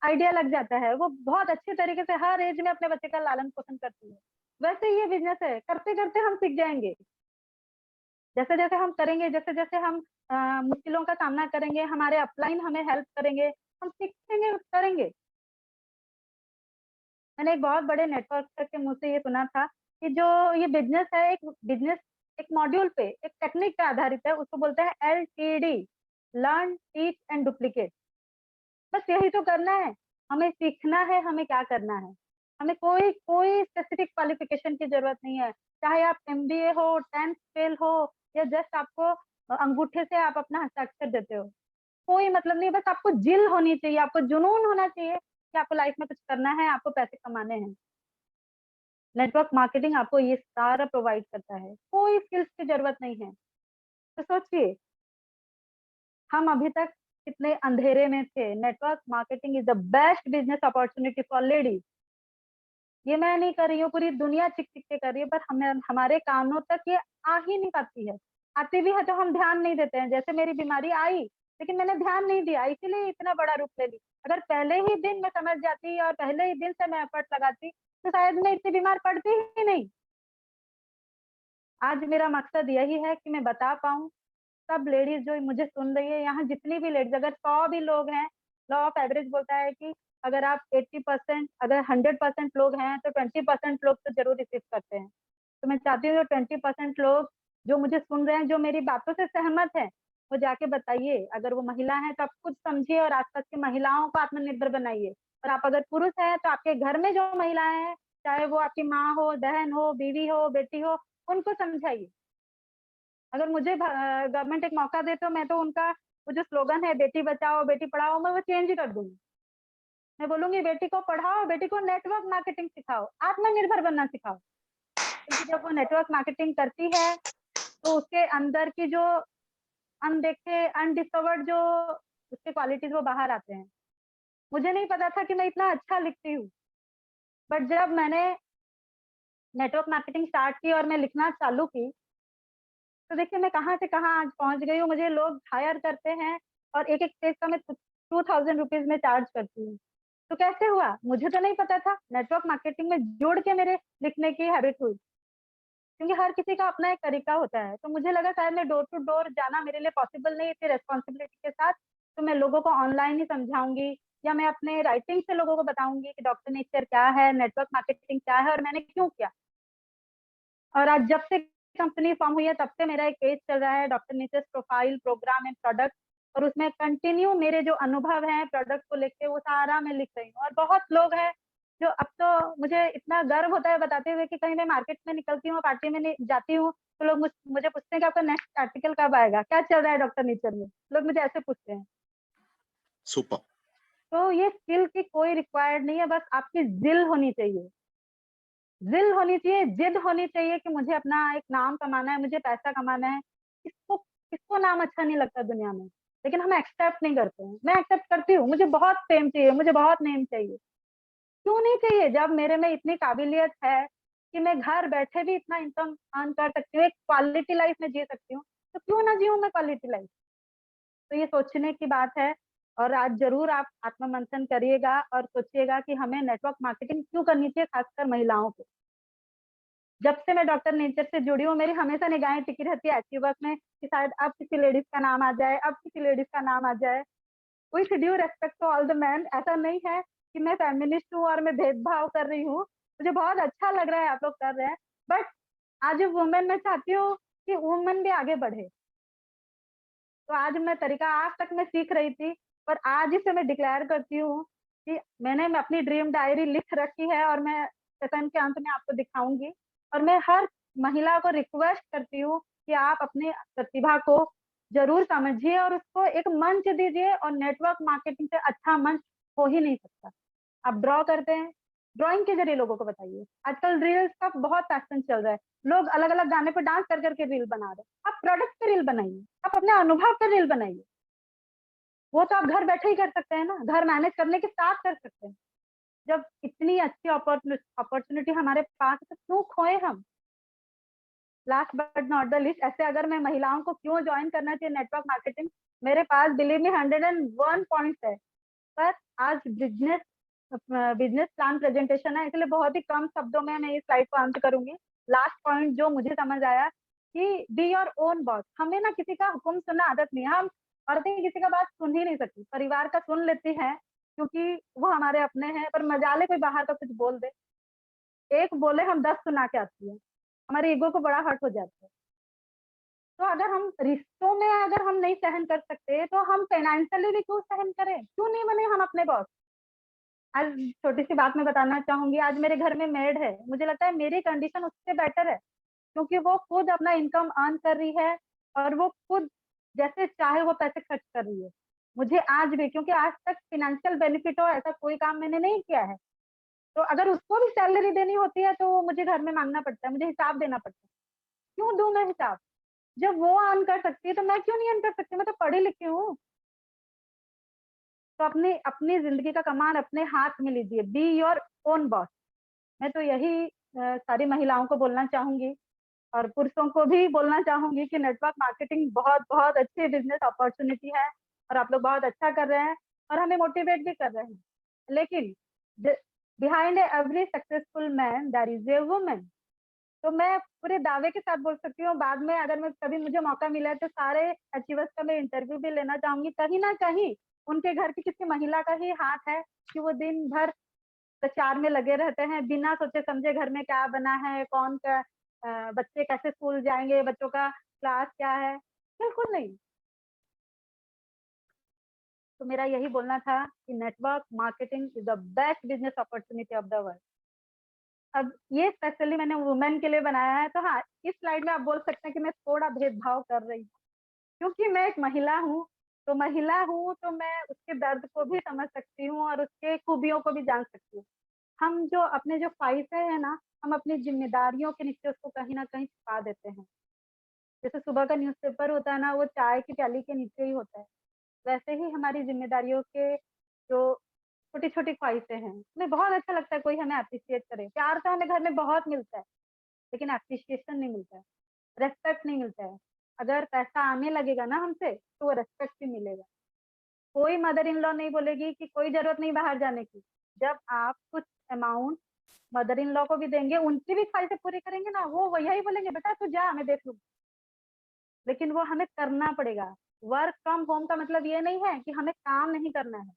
आइडिया लग जाता है। वो बहुत अच्छे तरीके से हर एज में अपने बच्चे का लालन पोषण करती है। वैसे ही ये बिजनेस है, करते करते हम सीख जाएंगे। जैसे जैसे हम करेंगे, जैसे जैसे हम मुश्किलों का सामना करेंगे, हमारे अपलाइन हमें हेल्प करेंगे, हम सीखेंगे, करेंगे। मैंने एक बहुत बड़े नेटवर्क के मुंह से ये सुना था कि जो ये बिजनेस है, एक बिजनेस एक मॉड्यूल पे, एक टेक्निक पे आधारित है, उसको बोलते हैं LTD, learn teach and duplicate. बस यही तो करना है, हमें सीखना है हमें क्या करना है। हमें कोई कोई स्पेसिफिक क्वालिफिकेशन की जरूरत नहीं है। चाहे आप MBA हो, 10th फेल हो, या जस्ट आपको अंगूठे से आप अपना हस्ताक्षर देते हो, कोई मतलब नहीं। बस आपको जिल होनी चाहिए, आपको जुनून होना चाहिए कि आपको लाइफ में कुछ करना है, आपको पैसे कमाने हैं। नेटवर्क मार्केटिंग आपको ये सारा प्रोवाइड करता है, कोई स्किल्स की जरूरत नहीं है। तो सोचिए, हम अभी तक कितने अंधेरे में थे। Network marketing is the best business opportunity for ladies. ये मैं नहीं कर रही हूँ, पूरी दुनिया चिक चिक के कर रही है, पर हमें, हमारे कानों तक ये आ ही नहीं पाती है। आती भी है तो हम ध्यान नहीं देते हैं। जैसे मेरी बीमारी आई, लेकिन मैंने ध्यान नहीं दिया, इसीलिए इतना बड़ा रूप ले ली। अगर पहले ही दिन मैं समझ जाती और पहले ही दिन से मैं एफर्ट लगाती, तो शायद मैं इतनी बीमार पड़ती ही नहीं। आज मेरा मकसद यही है कि मैं बता पाऊँ सब लेडीज जो मुझे सुन रही है, यहाँ जितनी भी लेडीज, अगर 100 भी लोग हैं, लॉ ऑफ एवरेज बोलता है कि अगर आप 80%, अगर 100% लोग हैं तो 20% लोग तो जरूर रिसीव करते हैं। तो मैं चाहती हूँ जो 20% लोग जो मुझे सुन रहे हैं, जो मेरी बातों से सहमत है, वो जाके बताइए। अगर वो महिला है तो आप खुद समझिए और आसपास की महिलाओं को आत्मनिर्भर बनाइए। और आप अगर पुरुष हैं तो आपके घर में जो महिलाएं हैं, चाहे वो आपकी माँ हो, बहन हो, बीवी हो, बेटी हो, उनको समझाइए। अगर मुझे गवर्नमेंट एक मौका दे तो मैं तो उनका वो जो स्लोगन है बेटी बचाओ बेटी पढ़ाओ, मैं वो चेंज कर दूंगी। मैं बोलूंगी बेटी को पढ़ाओ, बेटी को नेटवर्क मार्केटिंग सिखाओ, आत्मनिर्भर बनना सिखाओ। क्योंकि जब वो नेटवर्क मार्केटिंग करती है तो उसके अंदर की जो अनदेखे, अनडिस्कवर्ड जो उसके क्वालिटीज वो बाहर आते हैं। मुझे नहीं पता था कि मैं इतना अच्छा लिखती हूँ। बट जब मैंने नेटवर्क मार्केटिंग स्टार्ट की और मैं लिखना चालू की, तो देखिए मैं कहाँ से कहाँ आज पहुँच गई हूँ। मुझे लोग हायर करते हैं और एक-एक पेज का मैं 2000 रुपीज़ में चार्ज करती हूँ। तो कैसे हुआ? मुझे तो नहीं पता था। नेटवर्क मार्केटिंग में जुड़ के मेरे लिखने की हैबिट हुई। क्योंकि हर किसी का अपना एक तरीका होता है। तो मुझे लगा शायद मैं डोर टू डोर जाना मेरे लिए पॉसिबल नहीं है इतनी रिस्पॉन्सिबिलिटी के साथ, तो मैं लोगों को ऑनलाइन ही समझाऊँगी या मैं अपने राइटिंग से लोगों को बताऊँगी कि डॉक्टर नेचर क्या है, नेटवर्क मार्केटिंग क्या है और मैंने क्यों किया। और आज जब से कंपनी फॉर्म हुई है तब से मेरा एक पेज चल रहा है, Doctor Nature's profile, program and product, और उसमें कंटिन्यू मेरे जो अनुभव हैं प्रोडक्ट को लेके वो सारा मैं लिख रही हूँ। और बहुत लोग हैं जो अब तो मुझे इतना गर्व होता है बताते हुए कि कहीं मैं मार्केट में निकलती हूँ, पार्टी में जाती हूँ, तो लोग मुझे पूछते हैं कि आपका नेक्स्ट आर्टिकल कब आएगा? क्या चल रहा है डॉक्टर नेचर में? लोग मुझे ऐसे पूछते हैं। सुपर। तो ये स्किल की कोई रिक्वायर्ड नहीं है, बस आपकी ज़िल होनी चाहिए। ज़िल होनी चाहिए, ज़िद होनी चाहिए कि मुझे अपना एक नाम कमाना है, मुझे पैसा कमाना है। किसको नाम अच्छा नहीं लगता दुनिया में, लेकिन हम एक्सेप्ट नहीं करते हैं। मैं एक्सेप्ट करती हूँ, मुझे बहुत फेम चाहिए, मुझे बहुत नेम चाहिए। क्यों नहीं चाहिए? जब मेरे में इतनी काबिलियत है कि मैं घर बैठे भी इतना इनकम अर्न कर सकती हूँ, एक क्वालिटी लाइफ़ में जी सकती हूँ, तो क्यों ना जीऊँ मैं क्वालिटी लाइफ़? तो ये सोचने की बात है। और आज ज़रूर आप आत्ममंथन करिएगा और सोचिएगा कि हमें नेटवर्क मार्केटिंग क्यों करनी चाहिए, खासकर महिलाओं को। जब से मैं डॉक्टर नेचर से जुड़ी हूँ, मेरी हमेशा निगाहें टिकी रहती है अचीवर्स में कि शायद अब किसी लेडीज़ का नाम आ जाए, अब किसी लेडीज़ का नाम आ जाए। With due respect to all the men, ऐसा नहीं है कि मैं फेमिनिस्ट हूँ और मैं भेदभाव कर रही हूँ। मुझे बहुत अच्छा लग रहा है आप लोग कर रहे हैं, बट आज वुमेन मैं चाहती हूँ कि वुमेन भी आगे बढ़े। तो आज मैं तरीका आज तक मैं सीख रही थी, पर आज ही से मैं डिक्लेयर करती हूँ कि मैं अपनी ड्रीम डायरी लिख रखी है और मैं सेशन के अंत में आपको दिखाऊँगी। और मैं हर महिला को रिक्वेस्ट करती हूँ कि आप अपनी प्रतिभा को ज़रूर समझिए और उसको एक मंच दीजिए, और नेटवर्क मार्केटिंग से अच्छा मंच हो ही नहीं सकता। आप ड्रॉ करते हैं, ड्राइंग के ज़रिए लोगों को बताइए। आजकल रील्स का बहुत फैशन चल रहा है। लोग अलग-अलग गाने पे डांस कर के रील बना रहे हैं। आप प्रोडक्ट पे रील बनाइए, आप अपने अनुभव पे रील बनाइए। वो तो आप घर बैठे ही कर सकते हैं ना, घर मैनेज करने के साथ कर सकते हैं। जब इतनी अच्छी अपॉर्च्युनिटी हमारे पास है तो क्यों खोएँ हम? Last but not the least, ऐसे अगर मैं महिलाओं को क्यों जॉइन करना चाहिए नेटवर्क मार्केटिंग, मेरे पास बिलीव मी 101 पॉइंट्स है। पर आज बिज़नेस प्लान प्रेज़ेंटेशन है, इसलिए बहुत ही कम शब्दों में मैं इस स्लाइड को अंत करूँगी। लास्ट पॉइंट जो मुझे समझ आया कि बी योर ओन बॉस। हमें ना किसी का हुक्म सुनना आदत नहीं है। हम औरतें किसी का बात सुन ही नहीं सकती। परिवार का सुन लेती हैं क्योंकि वो हमारे अपने हैं, पर मजाले कोई बाहर का कुछ बोल दे, एक बोले हम 10 सुना के आती हैं। हमारे ईगो को बड़ा हर्ट हो जाता है। तो अगर हम रिश्तों में अगर हम नहीं सहन कर सकते, तो हम फाइनेंशियली भी क्यों सहन करें? क्यों नहीं बने हम अपने बॉस? आज छोटी-सी बात मैं बताना चाहूँगी, आज मेरे घर में मेड है, मुझे लगता है मेरी कंडीशन उससे बेटर है, क्योंकि वो खुद अपना इनकम अर्न कर रही है और वो खुद जैसे चाहे वो पैसे खर्च कर रही है। मुझे आज भी, क्योंकि आज तक फाइनेंशियल बेनिफिट हो ऐसा कोई काम मैंने नहीं किया है, तो अगर उसको भी सैलरी देनी होती है तो मुझे घर में माँगना पड़ता है, मुझे हिसाब देना पड़ता है। क्यों दूँ मैं हिसाब? जब वो अर्न कर सकती है तो मैं क्यों नहीं अर्न कर सकती? मैं तो पढ़ी लिखी हूँ। तो अपनी अपनी ज़िंदगी का कमान अपने हाथ में लीजिए, बी योर ओन बॉस। मैं तो यही सारी महिलाओं को बोलना चाहूँगी और पुरुषों को भी बोलना चाहूँगी कि नेटवर्क मार्केटिंग बहुत-बहुत अच्छी बिज़नेस अपॉर्च्युनिटी है और आप लोग बहुत अच्छा कर रहे हैं और हमें मोटिवेट भी कर रहे हैं। लेकिन the behind every successful man there is a woman. तो मैं पूरे दावे के साथ बोल सकती हूँ, बाद में अगर मैं कभी मुझे मौका मिला है तो सारे अचीवर्स का मैं इंटरव्यू भी लेना चाहूँगी। कहीं न कहीं उनके घर की किसी महिला का ही हाथ है कि वो दिन भर प्रचार में लगे रहते हैं, बिना सोचे-समझे घर में क्या बना है, बच्चे कैसे स्कूल जाएँगे, बच्चों का क्लास क्या है? बिल्कुल नहीं। तो मेरा यही बोलना था कि network marketing is the best business opportunity of the world. अब ये स्पेशली मैंने वुमेन के लिए बनाया है, तो हाँ, इस स्लाइड में आप बोल सकते हैं कि मैं थोड़ा भेदभाव कर रही हूँ, क्योंकि मैं एक महिला हूँ तो मैं उसके दर्द को भी समझ सकती हूँ और उसके खूबियों को भी जान सकती हूँ। हम जो अपने जो ख्वाहिशें हैं ना, हम अपनी ज़िम्मेदारियों के नीचे उसको कहीं न कहीं छुपा देते हैं। जैसे सुबह का न्यूज़पेपर होता है ना, वो चाय की प्याली के नीचे ही होता है। वैसे ही हमारी ज़िम्मेदारियों के जो छोटी छोटी ख्वाहिशें हैं। हमें बहुत अच्छा लगता है कोई हमें अप्रिशिएट करे। प्यार तो हमें घर में बहुत मिलता है, लेकिन अप्रिशिएशन नहीं मिलता है, रेस्पेक्ट नहीं मिलता है। अगर पैसा आने लगेगा ना हमसे, तो वो रेस्पेक्ट भी मिलेगा। कोई मदर इन लॉ नहीं बोलेगी कि कोई जरूरत नहीं बाहर जाने की। जब आप कुछ अमाउंट मदर इन लॉ को भी देंगे, उनकी भी ख्वाहिशें पूरी करेंगे ना, वो यही बोलेंगे बेटा तू जा, मैं देख लूंगी। लेकिन वो हमें करना पड़ेगा। वर्क फ्रॉम होम का मतलब ये नहीं है कि हमें काम नहीं करना है।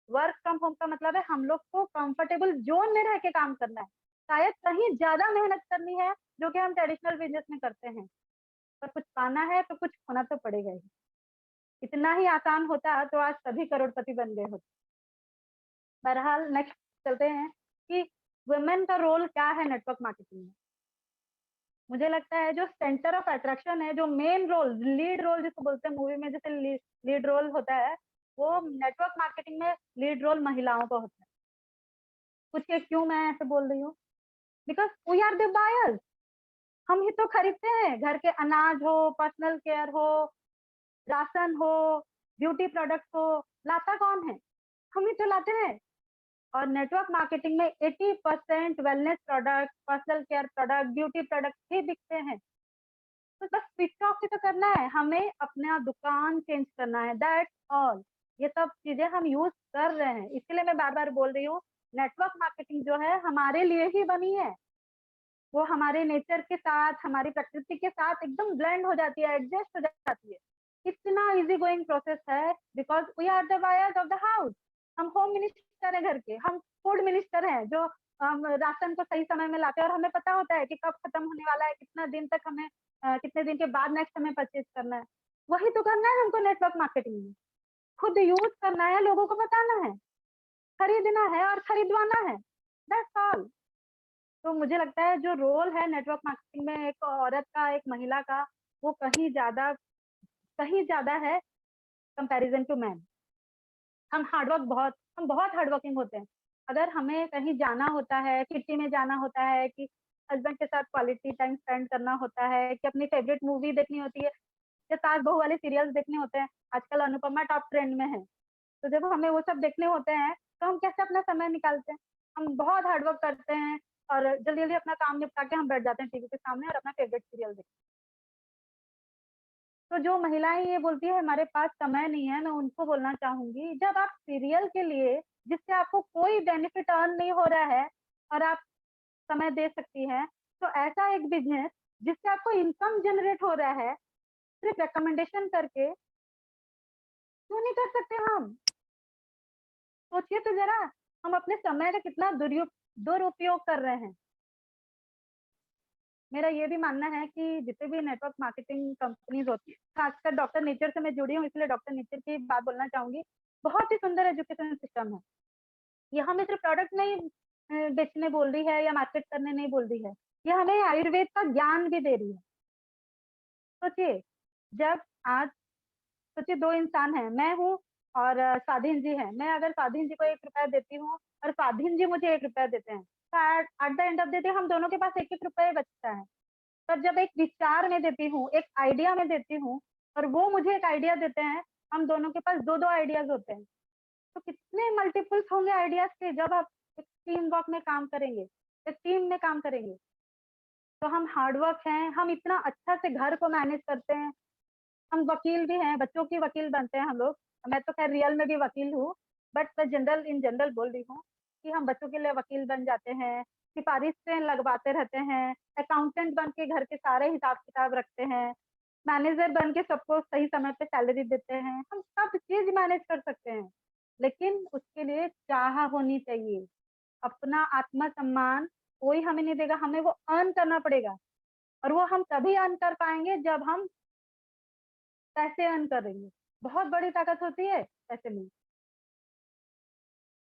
वर्क फ्रॉम होम का मतलब है हम लोग को कंफर्टेबल जोन में रह के काम करना है। शायद कहीं ज्यादा मेहनत करनी है, जो कि हम ट्रेडिशनल बिजनेस में करते हैं, पर कुछ पाना है तो कुछ खोना तो पड़ेगा ही। इतना ही आसान होता तो आज सभी करोड़पति बन गए होते। बहरहाल नेक्स्ट चलते हैं कि वुमेन का रोल क्या है नेटवर्क मार्केटिंग में। मुझे लगता है जो सेंटर ऑफ अट्रैक्शन है, जो मेन रोल, लीड रोल जिसको बोलते हैं मूवी में, जैसे लीड रोल होता है, वो नेटवर्क मार्केटिंग में लीड रोल महिलाओं का होता है। पूछिए क्यों मैं ऐसे बोल रही हूँ? Because we are the buyers. हम ही तो खरीदते हैं। घर के अनाज हो, पर्सनल केयर हो, राशन हो, ब्यूटी प्रोडक्ट हो, लाता कौन है? हम ही तो लाते हैं। और नेटवर्क मार्केटिंग में 80% wellness product, personal care product, beauty product ही बिकते हैं। तो बस स्विच ऑफ ही तो करना है, हमें अपना दुकान चेंज करना है, दैट्स ऑल। ये सब चीजें हम यूज कर रहे हैं, इसलिए मैं बार बार बोल रही हूँ नेटवर्क मार्केटिंग जो है हमारे लिए ही बनी है। वो हमारे नेचर के साथ, हमारी प्रकृति के साथ एकदम ब्लेंड हो जाती है, एडजस्ट हो जाती है। इतना इजी गोइंग प्रोसेस है, because we are the buyers of the house. हम होम मिनिस्टर है घर के, हम फूड मिनिस्टर हैं, जो राशन को सही समय में लाते हैं, और हमें पता होता है कि कब खत्म होने वाला है, कितना दिन तक हमें कितने दिन के बाद नेक्स्ट हमें परचेज करना है। वही तो करना है हमको नेटवर्क मार्केटिंग में। खुद यूज करना है, लोगों को बताना है, खरीदना है और खरीदवाना है, दैट्स ऑल। तो मुझे लगता है जो रोल है नेटवर्क मार्केटिंग में एक औरत का, एक महिला का, वो कहीं ज्यादा है कंपैरिजन टू मैन। हम बहुत हार्ड वर्किंग होते हैं। अगर हमें कहीं जाना होता है, किटी में जाना होता है, कि हस्बैंड के साथ क्वालिटी टाइम स्पेंड करना होता है, कि अपनी फेवरेट मूवी देखनी होती है, या सास बहू वाले सीरियल्स देखने होते हैं, आजकल अनुपमा टॉप ट्रेंड में है, तो जब हमें वो सब देखने होते हैं, तो हम कैसे अपना समय निकालते हैं? हम बहुत हार्डवर्क करते हैं, और जल्दी जल्दी अपना काम निपटा के हम बैठ जाते हैं टीवी के सामने और अपना फेवरेट सीरियल देखते हैं। तो जो महिलाएं ये बोलती है हमारे पास समय नहीं है, मैं उनको बोलना चाहूंगी, जब आप सीरियल के लिए, जिससे आपको कोई बेनिफिट अर्न नहीं हो रहा है, और आप समय दे सकती हैं, तो ऐसा एक बिजनेस जिससे आपको इनकम जनरेट हो रहा है, सिर्फ रिकमेंडेशन करके क्यों नहीं कर सकते हम? सोचिए तो जरा, हम अपने समय का कितना दुरुपयोग कर रहे हैं। मेरा ये भी मानना है कि जितने भी नेटवर्क मार्केटिंग कंपनीज होती है, खासकर डॉक्टर नेचर से मैं जुड़ी हूँ, इसलिए डॉक्टर नेचर की बात बोलना चाहूंगी। बहुत ही सुंदर एजुकेशन सिस्टम है। ये हमें सिर्फ प्रोडक्ट नहीं बेचने बोल रही है, या मार्केट करने नहीं बोल रही है, ये हमें आयुर्वेद का ज्ञान भी दे रही है। सोचिए, जब आज सोचिए दो इंसान हैं, मैं हूँ और स्वाधीन जी है। मैं अगर स्वाधीन जी को 1 रुपया देती हूँ और स्वाधीन जी मुझे 1 रुपया देते हैं, तो at the end of the day हम दोनों के पास 1-1 रुपया बचता है। पर जब एक विचार में देती हूँ, एक आइडिया में देती हूँ, और वो मुझे एक आइडिया देते हैं, हम दोनों के पास 2-2 आइडियाज होते हैं। तो कितने मल्टीपल्स होंगे आइडियाज के, जब आप एक टीम वर्क में काम करेंगे, एक टीम में काम करेंगे। तो हम हार्डवर्क हैं, हम इतना अच्छा से घर को मैनेज करते हैं, हम वकील भी हैं, बच्चों की वकील बनते हैं हम लोग। मैं तो खैर रियल में भी वकील हूँ, बट मैं इन जनरल बोल रही हूँ कि हम बच्चों के लिए वकील बन जाते हैं, सिफारिशें लगवाते रहते हैं, अकाउंटेंट बन के घर के सारे हिसाब किताब रखते हैं, मैनेजर बन के सबको सही समय पे सैलरी देते हैं। हम सब चीज मैनेज कर सकते हैं, लेकिन उसके लिए चाह होनी चाहिए। अपना आत्मसम्मान कोई हमें नहीं देगा, हमें वो अर्न करना पड़ेगा। और वो हम तभी अर्न कर पाएंगे जब हम पैसे अर्न करेंगे। बहुत बड़ी ताकत होती है पैसे में।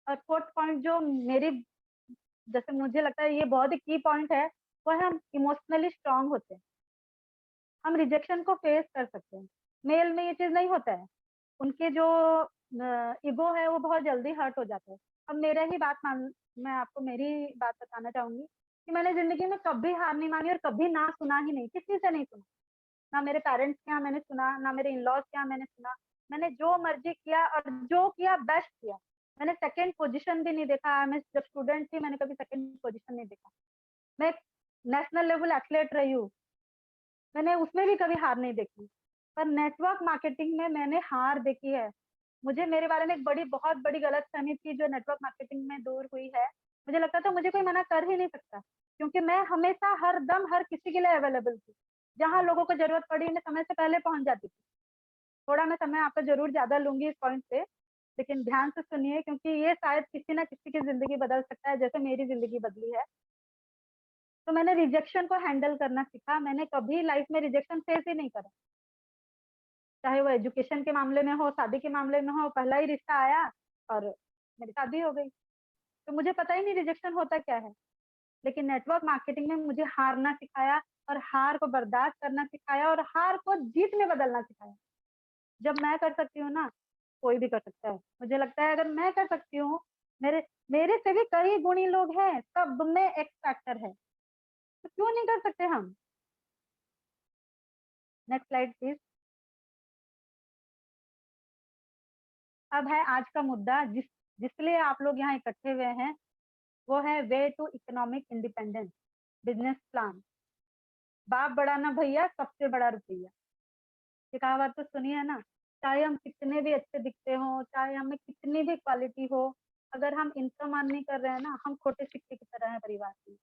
और फोर्थ पॉइंट जो मेरी, जैसे मुझे लगता है ये बहुत ही की पॉइंट है, वो है हम इमोशनली स्ट्रांग होते हैं। हम रिजेक्शन को फेस कर सकते हैं। मेल में ये चीज नहीं होता है, उनके जो ईगो है वो बहुत जल्दी हर्ट हो जाता है। अब मेरा ही बात मान, मैं आपको मेरी बात बताना चाहूंगी कि मैंने जिंदगी में कभी हार नहीं मानी, और कभी ना सुना ही नहीं, किसी से नहीं सुना। ना मेरे पेरेंट्स के यहाँ मैंने सुना, ना मेरे इन लॉज के यहाँ मैंने सुना। मैंने जो मर्जी किया और जो किया बेस्ट किया। मैंने सेकंड पोजीशन भी नहीं देखा। मैं जब स्टूडेंट थी मैंने कभी सेकंड पोजीशन नहीं देखा। मैं नेशनल लेवल एथलीट रही हूँ, मैंने उसमें भी कभी हार नहीं देखी। पर नेटवर्क मार्केटिंग में मैंने हार देखी है। मुझे मेरे बारे में एक बहुत बड़ी गलतफहमी थी जो नेटवर्क मार्केटिंग में दूर हुई है। मुझे लगता था मुझे कोई मना कर ही नहीं सकता, क्योंकि मैं हमेशा हर दम हर किसी के लिए अवेलेबल थी। जहाँ लोगों को जरूरत पड़ी मैं समय से पहले पहुंच जाती थी। थोड़ा मैं समय आपका जरूर ज्यादा लूंगी इस पॉइंट पे, लेकिन ध्यान से सुनिए, क्योंकि ये शायद किसी ना किसी की जिंदगी बदल सकता है जैसे मेरी जिंदगी बदली है। तो मैंने रिजेक्शन को हैंडल करना सीखा। मैंने कभी लाइफ में रिजेक्शन फेस ही नहीं करा, चाहे वो एजुकेशन के मामले में हो, शादी के मामले में हो। पहला ही रिश्ता आया और मेरी शादी हो गई, तो मुझे पता ही नहीं रिजेक्शन होता क्या है। लेकिन नेटवर्क मार्केटिंग ने मुझे हारना सिखाया, और हार को बर्दाश्त करना सिखाया, और हार को जीत में बदलना सिखाया। जब मैं कर सकती हूँ ना, कोई भी कर सकता है। मुझे लगता है अगर मैं कर सकती हूँ, मेरे मेरे से भी कई गुणी लोग हैं, सब में एक्स फैक्टर है, तो क्यों नहीं कर सकते हम। Next slide please. अब है आज का मुद्दा जिसके लिए आप लोग यहाँ इकट्ठे हुए हैं, वो है way to economic independence, business plan. बाप बड़ा ना भैया, सबसे बड़ा रुपया। ये कहावत तो सुनी है ना। चाहे हम कितने भी अच्छे दिखते हो, चाहे हमें कितनी भी क्वालिटी हो, अगर हम इनकम अर्न नहीं कर रहे हैं ना, हम खोटे सिक्के की तरह है परिवार की।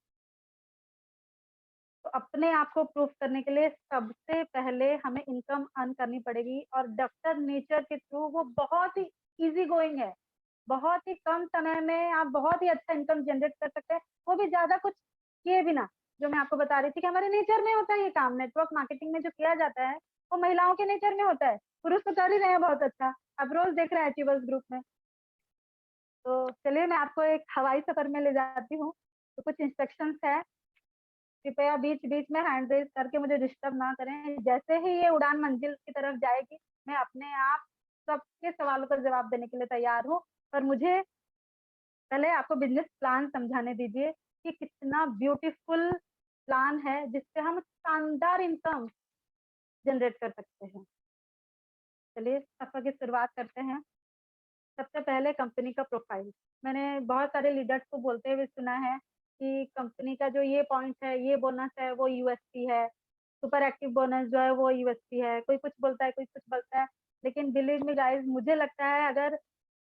तो अपने आप को प्रूफ करने के लिए सबसे पहले हमें इनकम अर्न करनी पड़ेगी, और डॉक्टर नेचर के थ्रू वो बहुत ही इजी गोइंग है। बहुत ही कम समय में आप बहुत ही अच्छा इनकम जनरेट कर सकते हैं, वो भी ज्यादा कुछ किए बिना। जो मैं आपको बता रही थी कि हमारे नेचर में होता है ये काम। नेटवर्क मार्केटिंग में जो किया जाता है वो महिलाओं के नेचर में होता है। पुरुष तो कर ही रहे हैं बहुत अच्छा, अब रोज देख रहे हैं अचीवर्स ग्रुप में। तो चलिए मैं आपको एक हवाई सफर में ले जाती हूँ। तो कुछ इंस्ट्रक्शंस है, कृपया बीच बीच में हैंड रेज करके मुझे डिस्टर्ब ना करें। जैसे ही ये उड़ान मंजिल की तरफ जाएगी, मैं अपने आप सबके सवालों का जवाब देने के लिए तैयार हूँ। पर मुझे पहले आपको बिजनेस प्लान समझाने दीजिए कि कितना ब्यूटीफुल प्लान है जिससे हम शानदार इनकम जनरेट कर सकते हैं। चलिए सफर की शुरुआत करते हैं। सबसे पहले कंपनी का प्रोफाइल। मैंने बहुत सारे लीडर्स को बोलते हुए सुना है कि कंपनी का जो ये पॉइंट है, ये बोनस है, वो यूएसपी है। सुपर एक्टिव बोनस जो है वो यूएसपी है। कोई कुछ बोलता है, कोई कुछ बोलता है, लेकिन बिलीव मी गाइस, मुझे लगता है अगर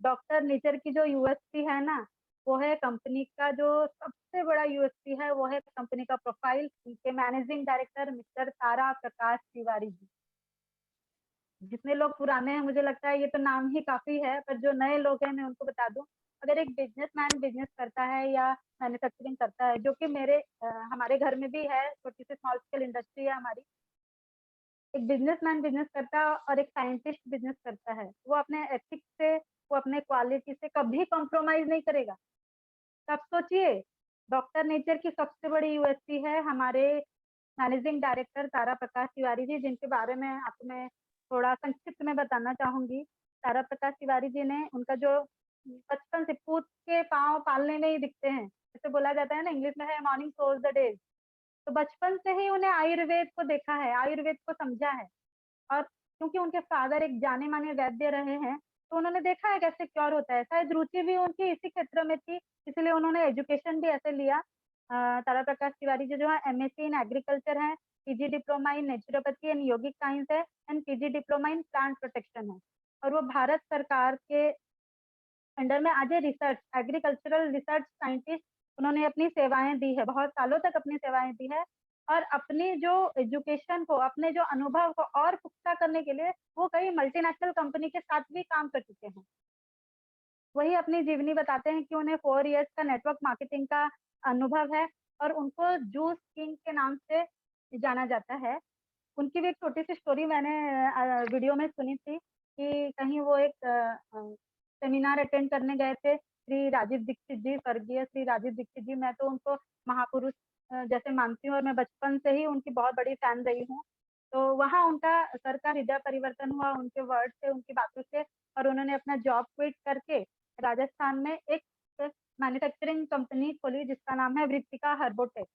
डॉक्टर नेचर की जो यूएसपी है ना, वो है कंपनी का जो सबसे बड़ा यूएसपी है, वो है कंपनी का प्रोफाइल। उनके managing director mister Tara Prakash Tiwari ji. जितने लोग पुराने हैं मुझे लगता है ये तो नाम ही काफी है, पर जो नए लोग हैं मैं उनको बता दूं। अगर एक बिजनेसमैन बिजनेस करता है या मैन्युफैक्चरिंग करता है, जो कि हमारे घर में भी है, छोटी सी स्मॉल स्केल इंडस्ट्री है हमारी। एक बिजनेसमैन बिजनेस करता है और एक साइंटिस्ट बिजनेस करता है, वो अपने एथिक्स से, वो अपने क्वालिटी से कभी कॉम्प्रोमाइज नहीं करेगा। तब सोचिए, डॉक्टर नेचर की सबसे बड़ी यूएसपी है हमारे मैनेजिंग डायरेक्टर तारा प्रकाश तिवारी जी, जिनके बारे में आपको मैं थोड़ा संक्षिप्त में बताना चाहूंगी। तारा प्रकाश तिवारी जी ने, उनका जो बचपन से पूत के पांव पालने में ही दिखते हैं, जैसे बोला जाता है ना इंग्लिश में है मॉर्निंग सोज द डे। तो बचपन से ही उन्हें आयुर्वेद को देखा है, आयुर्वेद को समझा है। और क्योंकि उनके फादर एक जाने माने वैद्य रहे हैं, तो उन्होंने देखा है कैसे क्योर होता है। शायद रुचि भी उनकी इसी क्षेत्र में थी, इसलिए उन्होंने एजुकेशन भी ऐसे लिया। तारा प्रकाश तिवारी जी जो है एमएससी इन एग्रीकल्चर है, PG diploma in naturopathy and yogic science है, and PG diploma in plant protection है। और वो भारत सरकार के अंडर में आज रिसर्च एग्रीकल्चरल रिसर्च साइंटिस्ट उन्होंने अपनी सेवाएं दी है, बहुत सालों तक अपनी सेवाएं दी है। और अपनी जो एजुकेशन को, अपने जो अनुभव को और पुख्ता करने के लिए वो कई मल्टीनेशनल कंपनी के साथ भी काम कर चुके हैं। वही अपनी जीवनी बताते हैं कि उन्हें 4 इयर्स का नेटवर्क मार्केटिंग का अनुभव है, और उनको जूस किंग के नाम से जाना जाता है। उनकी भी एक छोटी सी स्टोरी मैंने वीडियो में सुनी थी कि कहीं वो एक सेमिनार अटेंड करने गए थे। श्री राजीव दीक्षित जी, स्वर्गीय श्री राजीव दीक्षित जी, मैं तो उनको महापुरुष जैसे मानती हूँ, और मैं बचपन से ही उनकी बहुत बड़ी फैन रही हूँ। तो वहाँ उनका सर का हृदय परिवर्तन हुआ उनके वर्ड से, उनकी बातों से, और उन्होंने अपना जॉब क्विट करके राजस्थान में एक मैन्युफैक्चरिंग कंपनी खोली जिसका नाम है वृत्तिका हर्बोटेक।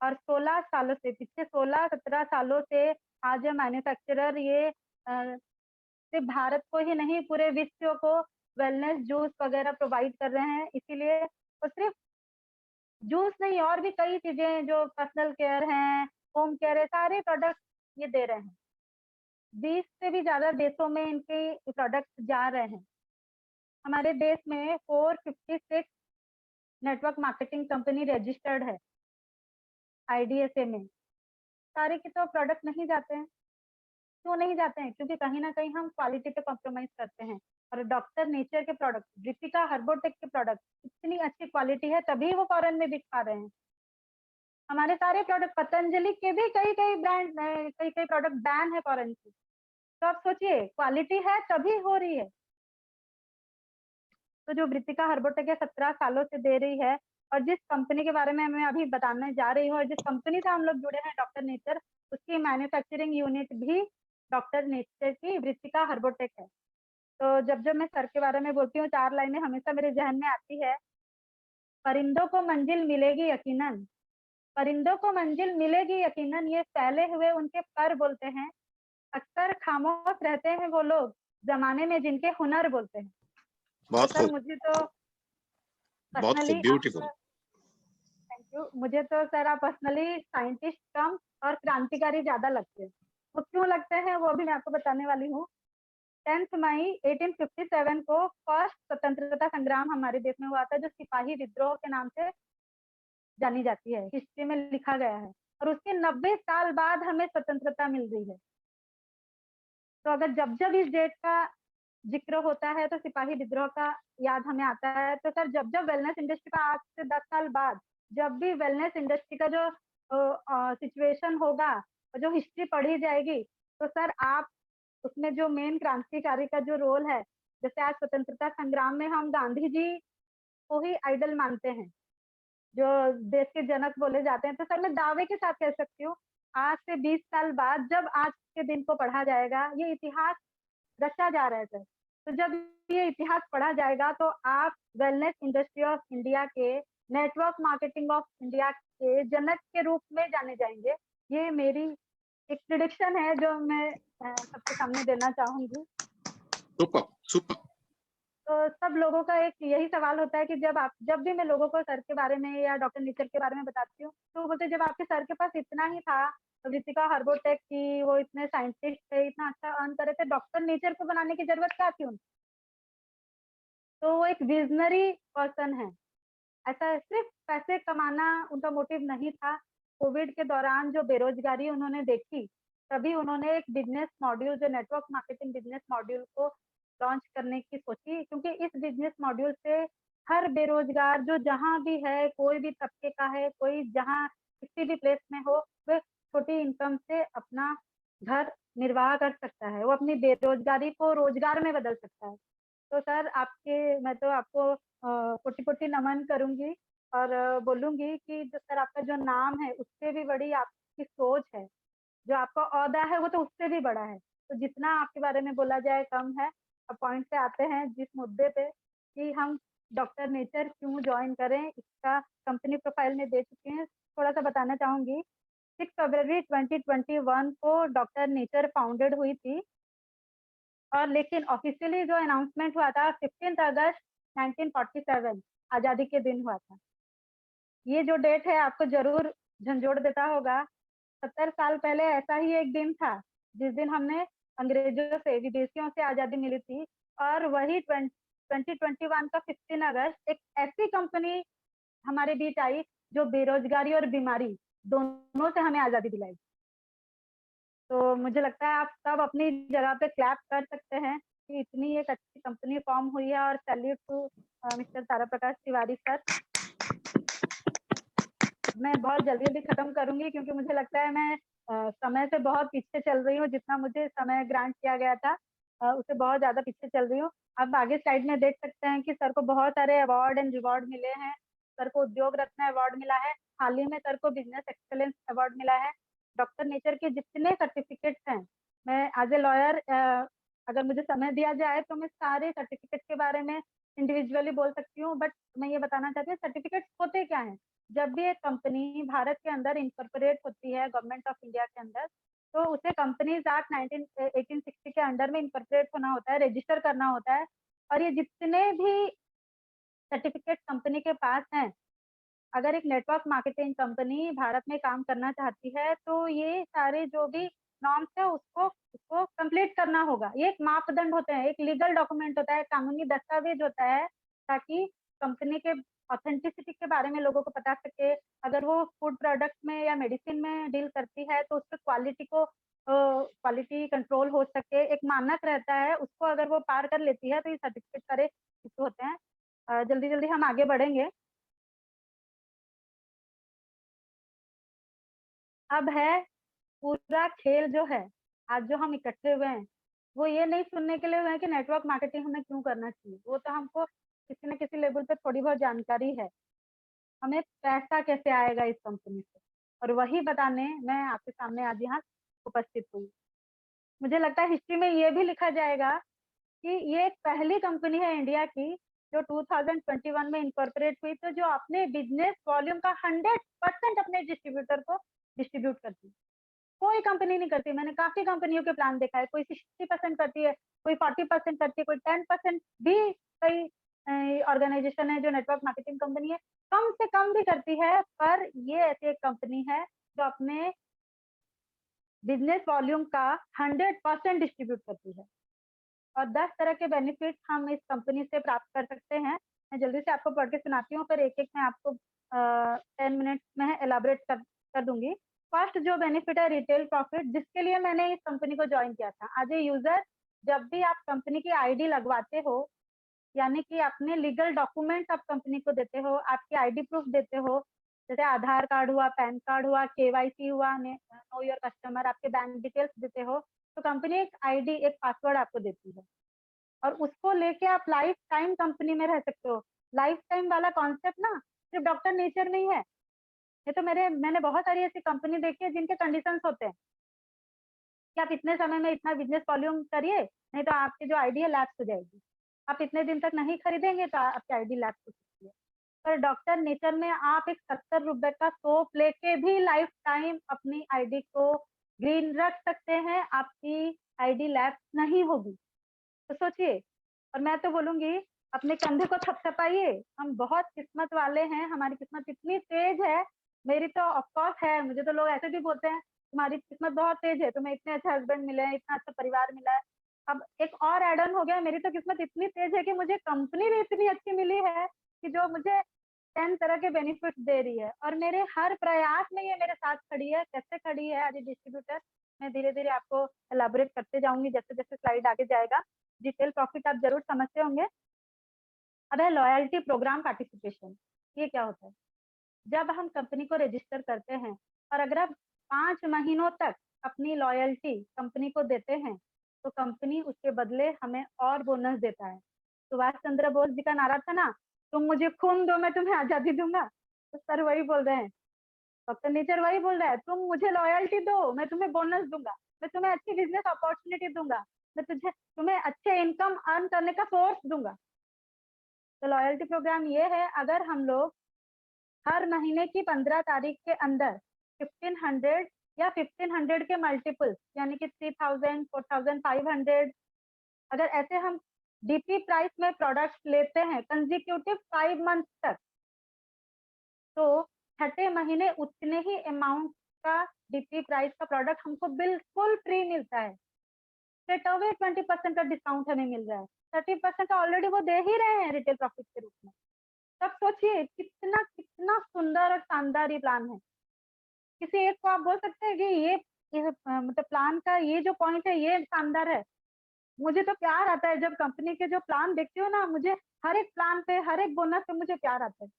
और 16 सालों से, पिछले 16-17 सालों से आज मैन्युफैक्चरर ये सिर्फ भारत को ही नहीं पूरे विश्व को वेलनेस जूस वगैरह प्रोवाइड कर रहे हैं। इसीलिए और सिर्फ जूस नहीं, और भी कई चीजें जो पर्सनल केयर हैं, होम केयर है, सारे प्रोडक्ट ये दे रहे हैं। 20 से भी ज्यादा देशों में इनके प्रोडक्ट जा रहे हैं। हमारे देश में 456 नेटवर्क मार्केटिंग कंपनी रजिस्टर्ड है IDSA में। सारे के तो प्रोडक्ट नहीं जाते हैं। क्यों नहीं जाते हैं? क्योंकि कहीं ना कहीं हम क्वालिटी पे कॉम्प्रोमाइज करते हैं। और डॉक्टर नेचर के प्रोडक्ट, दीपिका हर्बोटेक के प्रोडक्ट इतनी अच्छी क्वालिटी है, तभी वो फॉरेन में बिक पा रहे हैं। हमारे सारे प्रोडक्ट, पतंजलि के भी कई कई ब्रांड, कई कई प्रोडक्ट बैन है फॉरेन से। तो आप सोचिए, क्वालिटी है तभी हो रही है। तो जो दीपिका हर्बोटेक 17 सालों से दे रही है, और जिस कंपनी के बारे में मैं अभी बताने जा रही हूँ, और जिस कंपनी से हम लोग जुड़े हैं डॉक्टर नेचर, उसकी मैन्युफैक्चरिंग यूनिट भी डॉक्टर नेचर की दीपिका हर्बोटेक है। तो जब जब मैं सर के बारे में बोलती हूँ, 4 लाइनें हमेशा मेरे जहन में आती है। परिंदों को मंजिल मिलेगी यकीनन, परिंदों को मंजिल मिलेगी यकीनन, ये फैले हुए उनके पर बोलते हैं। अक्सर खामोश रहते हैं वो लोग, जमाने में जिनके हुनर बोलते हैं। बहुत सर खूब, मुझे तो बहुत खूब, पर्सनली, ब्यूटीफुल। थैंक यू, मुझे तो सर आप पर्सनली साइंटिस्ट कम और क्रांतिकारी ज्यादा लगते हैं। वो क्यों लगते हैं वो भी मैं आपको बताने वाली हूँ। 10 मई 1857 को फर्स्ट स्वतंत्रता संग्राम हमारे देश में हुआ था, जो सिपाही विद्रोह के नाम से जानी जाती है, हिस्ट्री में लिखा गया है। और उसके 90 साल बाद हमें स्वतंत्रता मिल रही है। तो अगर जब जब इस डेट का जिक्र होता है तो सिपाही विद्रोह का याद हमें आता है। तो सर जब जब वेलनेस इंडस्ट्री का, आज से 10 साल बाद जब भी वेलनेस इंडस्ट्री का जो सिचुएशन होगा और जो हिस्ट्री पढ़ी जाएगी, तो सर आप उसमें जो मेन क्रांतिकारी का जो रोल है, जैसे आज स्वतंत्रता संग्राम में हम गांधी जी को ही आइडल मानते हैं, जो देश के जनक बोले जाते हैं। तो सर मैं दावे के साथ कह सकती हूँ, आज से 20 साल बाद जब आज के दिन को पढ़ा जाएगा, ये इतिहास रचा जा रहा है सर। तो जब ये इतिहास पढ़ा जाएगा तो आप वेलनेस इंडस्ट्री ऑफ इंडिया के, नेटवर्क मार्केटिंग ऑफ इंडिया के जनक के रूप में जाने जाएंगे। ये मेरी एक प्रिडिक्शन है जो मैं सबके सामने देना चाहूंगी। Super, super. तो सब लोगों का एक यही सवाल होता है कि जब भी मैं लोगों को सर के बारे में या डॉक्टर नेचर के बारे में बताती हूँ, तो वो बोलते जब आपके सर के पास इतना ही था, दीपिका हर्बोटेक की, वो इतने साइंटिस्ट थे, इतना अच्छा अर्न कर रहे थे, डॉक्टर नेचर को बनाने की जरूरत क्या थी उनको? तो वो एक विजनरी पर्सन है। ऐसा सिर्फ पैसे कमाना उनका मोटिव नहीं था। कोविड के दौरान जो बेरोजगारी उन्होंने देखी, तभी उन्होंने एक बिजनेस मॉड्यूल, जो नेटवर्क मार्केटिंग बिजनेस मॉड्यूल को लॉन्च करने की सोची। क्योंकि इस बिजनेस मॉड्यूल से हर बेरोजगार जो जहां भी है, कोई भी तबके का है, कोई जहां किसी भी प्लेस में हो, वह छोटी इनकम से अपना घर निर्वाह कर सकता है, वो अपनी बेरोजगारी को रोजगार में बदल सकता है। तो सर मैं तो आपको कोटि कोटि नमन करूंगी, और बोलूंगी कि जो सर आपका जो नाम है, उससे भी बड़ी आपकी सोच है। जो आपका ओहदा है वो तो उससे भी बड़ा है। तो जितना आपके बारे में बोला जाए कम है। अब पॉइंट पे आते हैं, जिस मुद्दे पे कि हम डॉक्टर नेचर क्यों ज्वाइन करें, इसका कंपनी प्रोफाइल में दे चुके हैं, थोड़ा सा बताना चाहूंगी। 6 फरवरी 2021 को डॉक्टर नेचर फाउंडेड हुई थी, और लेकिन ऑफिशियली जो अनाउंसमेंट हुआ था 15 अगस्त 1947, आजादी के दिन हुआ था। ये जो डेट है आपको जरूर झंझोड़ देता होगा। 70 साल पहले ऐसा ही एक दिन था, जिस दिन हमने अंग्रेजों से, विदेशियों से आजादी मिली थी। और वही 2021 का 15 अगस्त एक ऐसी कंपनी हमारे बीच आई, जो बेरोजगारी और बीमारी दोनों से हमें आजादी दिलाई। तो मुझे लगता है आप सब अपनी जगह पे क्लैप कर सकते हैं कि इतनी एक अच्छी कंपनी फॉर्म हुई है। और salute to mister Tara Prakash Tiwari sir. मैं बहुत जल्दी जल्दी खत्म करूंगी, क्योंकि मुझे लगता है मैं समय से बहुत पीछे चल रही हूँ। जितना मुझे समय ग्रांट किया गया था, उससे बहुत ज्यादा पीछे चल रही हूँ। आप आगे स्लाइड में देख सकते हैं कि सर को बहुत सारे अवार्ड एंड रिवॉर्ड मिले हैं। सर को उद्योग रत्न अवार्ड मिला है, हाल ही में सर को बिजनेस एक्सेलेंस अवार्ड मिला है। डॉक्टर नेचर के जितने सर्टिफिकेट्स हैं, मैं एज ए लॉयर, अगर मुझे समय दिया जाए तो मैं सारे सर्टिफिकेट के बारे में इंडिविजुअली बोल सकती हूँ। बट मैं ये बताना चाहती हूँ सर्टिफिकेट्स होते क्या हैं। जब भी एक कंपनी भारत के अंदर इनकॉर्पोरेट होती है, गवर्नमेंट ऑफ इंडिया के अंदर, तो उसे कंपनीज एक्ट 1860 के अंडर में इनकॉर्पोरेट होना होता है, रजिस्टर करना होता है। और ये जितने भी सर्टिफिकेट कंपनी के पास हैं, अगर एक नेटवर्क मार्केटिंग कंपनी भारत में काम करना चाहती है तो ये सारे जो भी नॉर्म्स है उसको उसको कंप्लीट करना होगा। ये एक मापदंड होते हैं, एक लीगल डॉक्यूमेंट होता है, कानूनी दस्तावेज होता है, ताकि कंपनी के ऑथेंटिसिटी के बारे में लोगों को पता सके। अगर वो फूड प्रोडक्ट में या मेडिसिन में डील करती है तो उसके क्वालिटी कंट्रोल हो सके, एक मानक रहता है, उसको अगर वो पार कर लेती है तो ये सर्टिफिकेट सारे इशू होते हैं। जल्दी जल्दी हम आगे बढ़ेंगे। अब है पूरा खेल जो है, आज जो हम इकट्ठे हुए हैं, वो ये नहीं सुनने के लिए हुए हैं कि नेटवर्क मार्केटिंग हमें क्यों करना चाहिए। वो तो हमको किसी न किसी लेवल पे थोड़ी बहुत जानकारी है। हमें पैसा कैसे आएगा इस कंपनी से, और वही बताने मैं आपके सामने आज यहाँ उपस्थित हुई। मुझे लगता है हिस्ट्री में ये भी लिखा जाएगा कि ये एक पहली कंपनी है इंडिया की जो 2021 में इनकॉर्पोरेट हुई, तो जो अपने बिजनेस वॉल्यूम का 100% अपने डिस्ट्रीब्यूटर को डिस्ट्रीब्यूट करती है। कोई कंपनी नहीं करती। मैंने काफी कंपनियों के प्लान देखा है, कोई 60% करती है, कोई 40% करती है, कोई 10% भी। कई ऑर्गेनाइजेशन है जो नेटवर्क मार्केटिंग कंपनी है, कम से कम भी करती है, पर ये ऐसी एक कंपनी है जो अपने बिजनेस वॉल्यूम का 100% डिस्ट्रीब्यूट करती है। और 10 तरह के बेनिफिट हम इस कंपनी से प्राप्त कर सकते हैं। मैं जल्दी से आपको पढ़ के सुनाती हूँ, फिर एक-एक मैं आपको 10 मिनट्स में एलाबोरेट कर दूंगी। फर्स्ट जो बेनिफिट है रिटेल प्रॉफिट, जिसके लिए मैंने इस कंपनी को ज्वाइन किया था। आज ए यूजर, जब भी आप कंपनी की आईडी लगवाते हो, यानी कि अपने लीगल डॉक्यूमेंट्स आप कंपनी को देते हो, आपकी आईडी प्रूफ देते हो, जैसे आधार कार्ड हुआ, पैन कार्ड हुआ, केवाईसी हुआ, नो योर कस्टमर, आपके बैंक डिटेल्स देते हो, तो कंपनी एक आईडी, एक पासवर्ड आपको देती है, और उसको लेके आप लाइफ टाइम कंपनी में रह सकते हो। लाइफ टाइम वाला कॉन्सेप्ट ना सिर्फ डॉक्टर नेचर में ही है। ये तो मैंने बहुत सारी ऐसी कंपनी देखी है जिनके कंडीशंस होते हैं कि आप इतने समय में इतना बिजनेस वॉल्यूम करिए, नहीं तो आपकी जो आईडी है लैप्स हो जाएगी। आप इतने दिन तक नहीं खरीदेंगे तो आपकी आईडी लैप्स हो सकती है। पर डॉक्टर नेचर में आप एक 70 रुपए का सोप लेके भी लाइफ टाइम अपनी आईडी को ग्रीन रख सकते हैं, आपकी आईडी लैप्स नहीं होगी। तो सोचिए, और मैं तो बोलूंगी अपने कंधे को थपथपाइए। हम बहुत किस्मत वाले हैं, हमारी किस्मत इतनी तेज है। मेरी तो ऑफकोर्स है, मुझे तो लोग ऐसे भी बोलते हैं तुम्हारी किस्मत बहुत तेज है, तुम्हें इतने अच्छे हस्बैंड मिले हैं, इतना अच्छा परिवार मिला है। अब एक और एड ऑन हो गया, मेरी तो किस्मत इतनी तेज है कि मुझे कंपनी भी इतनी अच्छी मिली है कि जो मुझे 10 तरह के बेनिफिट दे रही है, और मेरे हर प्रयास में ये मेरे साथ खड़ी है। कैसे खड़ी है आज डिस्ट्रीब्यूटर, मैं धीरे धीरे आपको एलाबोरेट करते जाऊंगी जैसे जैसे स्लाइड आगे जाएगा। डिटेल प्रॉफिट आप जरूर समझते होंगे। अब है लॉयल्टी प्रोग्राम पार्टिसिपेशन। ये क्या होता है? जब हम कंपनी को रजिस्टर करते हैं और अगर आप 5 महीनों तक अपनी लॉयल्टी कंपनी को देते हैं, तो कंपनी उसके बदले हमें और बोनस देता है। सुभाष चंद्र बोस जी का नारा था ना, तुम मुझे खून दो मैं तुम्हें आजादी दूंगा। तो सर वही बोल रहे हैं, डॉक्टर नेचर वही बोल रहा है, तुम मुझे लॉयल्टी दो मैं तुम्हें बोनस दूंगा, मैं तुम्हें अच्छी बिजनेस अपॉर्चुनिटी दूंगा, मैं तुम्हें अच्छे इनकम अर्न करने का सोर्स दूंगा। तो लॉयल्टी प्रोग्राम ये है, अगर हम लोग हर महीने की 15 तारीख के अंदर 1500 या 1500 के मल्टीपल्स, यानी कि 3000, 4500, अगर ऐसे हम डीपी प्राइस में प्रोडक्ट्स लेते हैं कंजिक्यूटिव 5 मंथ तक, तो 6 महीने उतने ही अमाउंट का डीपी प्राइस का प्रोडक्ट हमको बिल्कुल फ्री मिलता है। स्ट्रेट अवे 20% का डिस्काउंट हमें मिल रहा है। 30% का ऑलरेडी वो दे ही रहे हैं रिटेल प्रॉफिट के रूप में। तब सोचिए कितना कितना सुंदर और शानदार ये प्लान है। किसी एक को आप बोल सकते हैं कि ये मतलब प्लान का ये जो पॉइंट है ये शानदार है। मुझे तो प्यार आता है जब कंपनी के जो प्लान देखती हूँ ना, मुझे हर एक प्लान पे, हर एक बोनस पे मुझे प्यार आता है।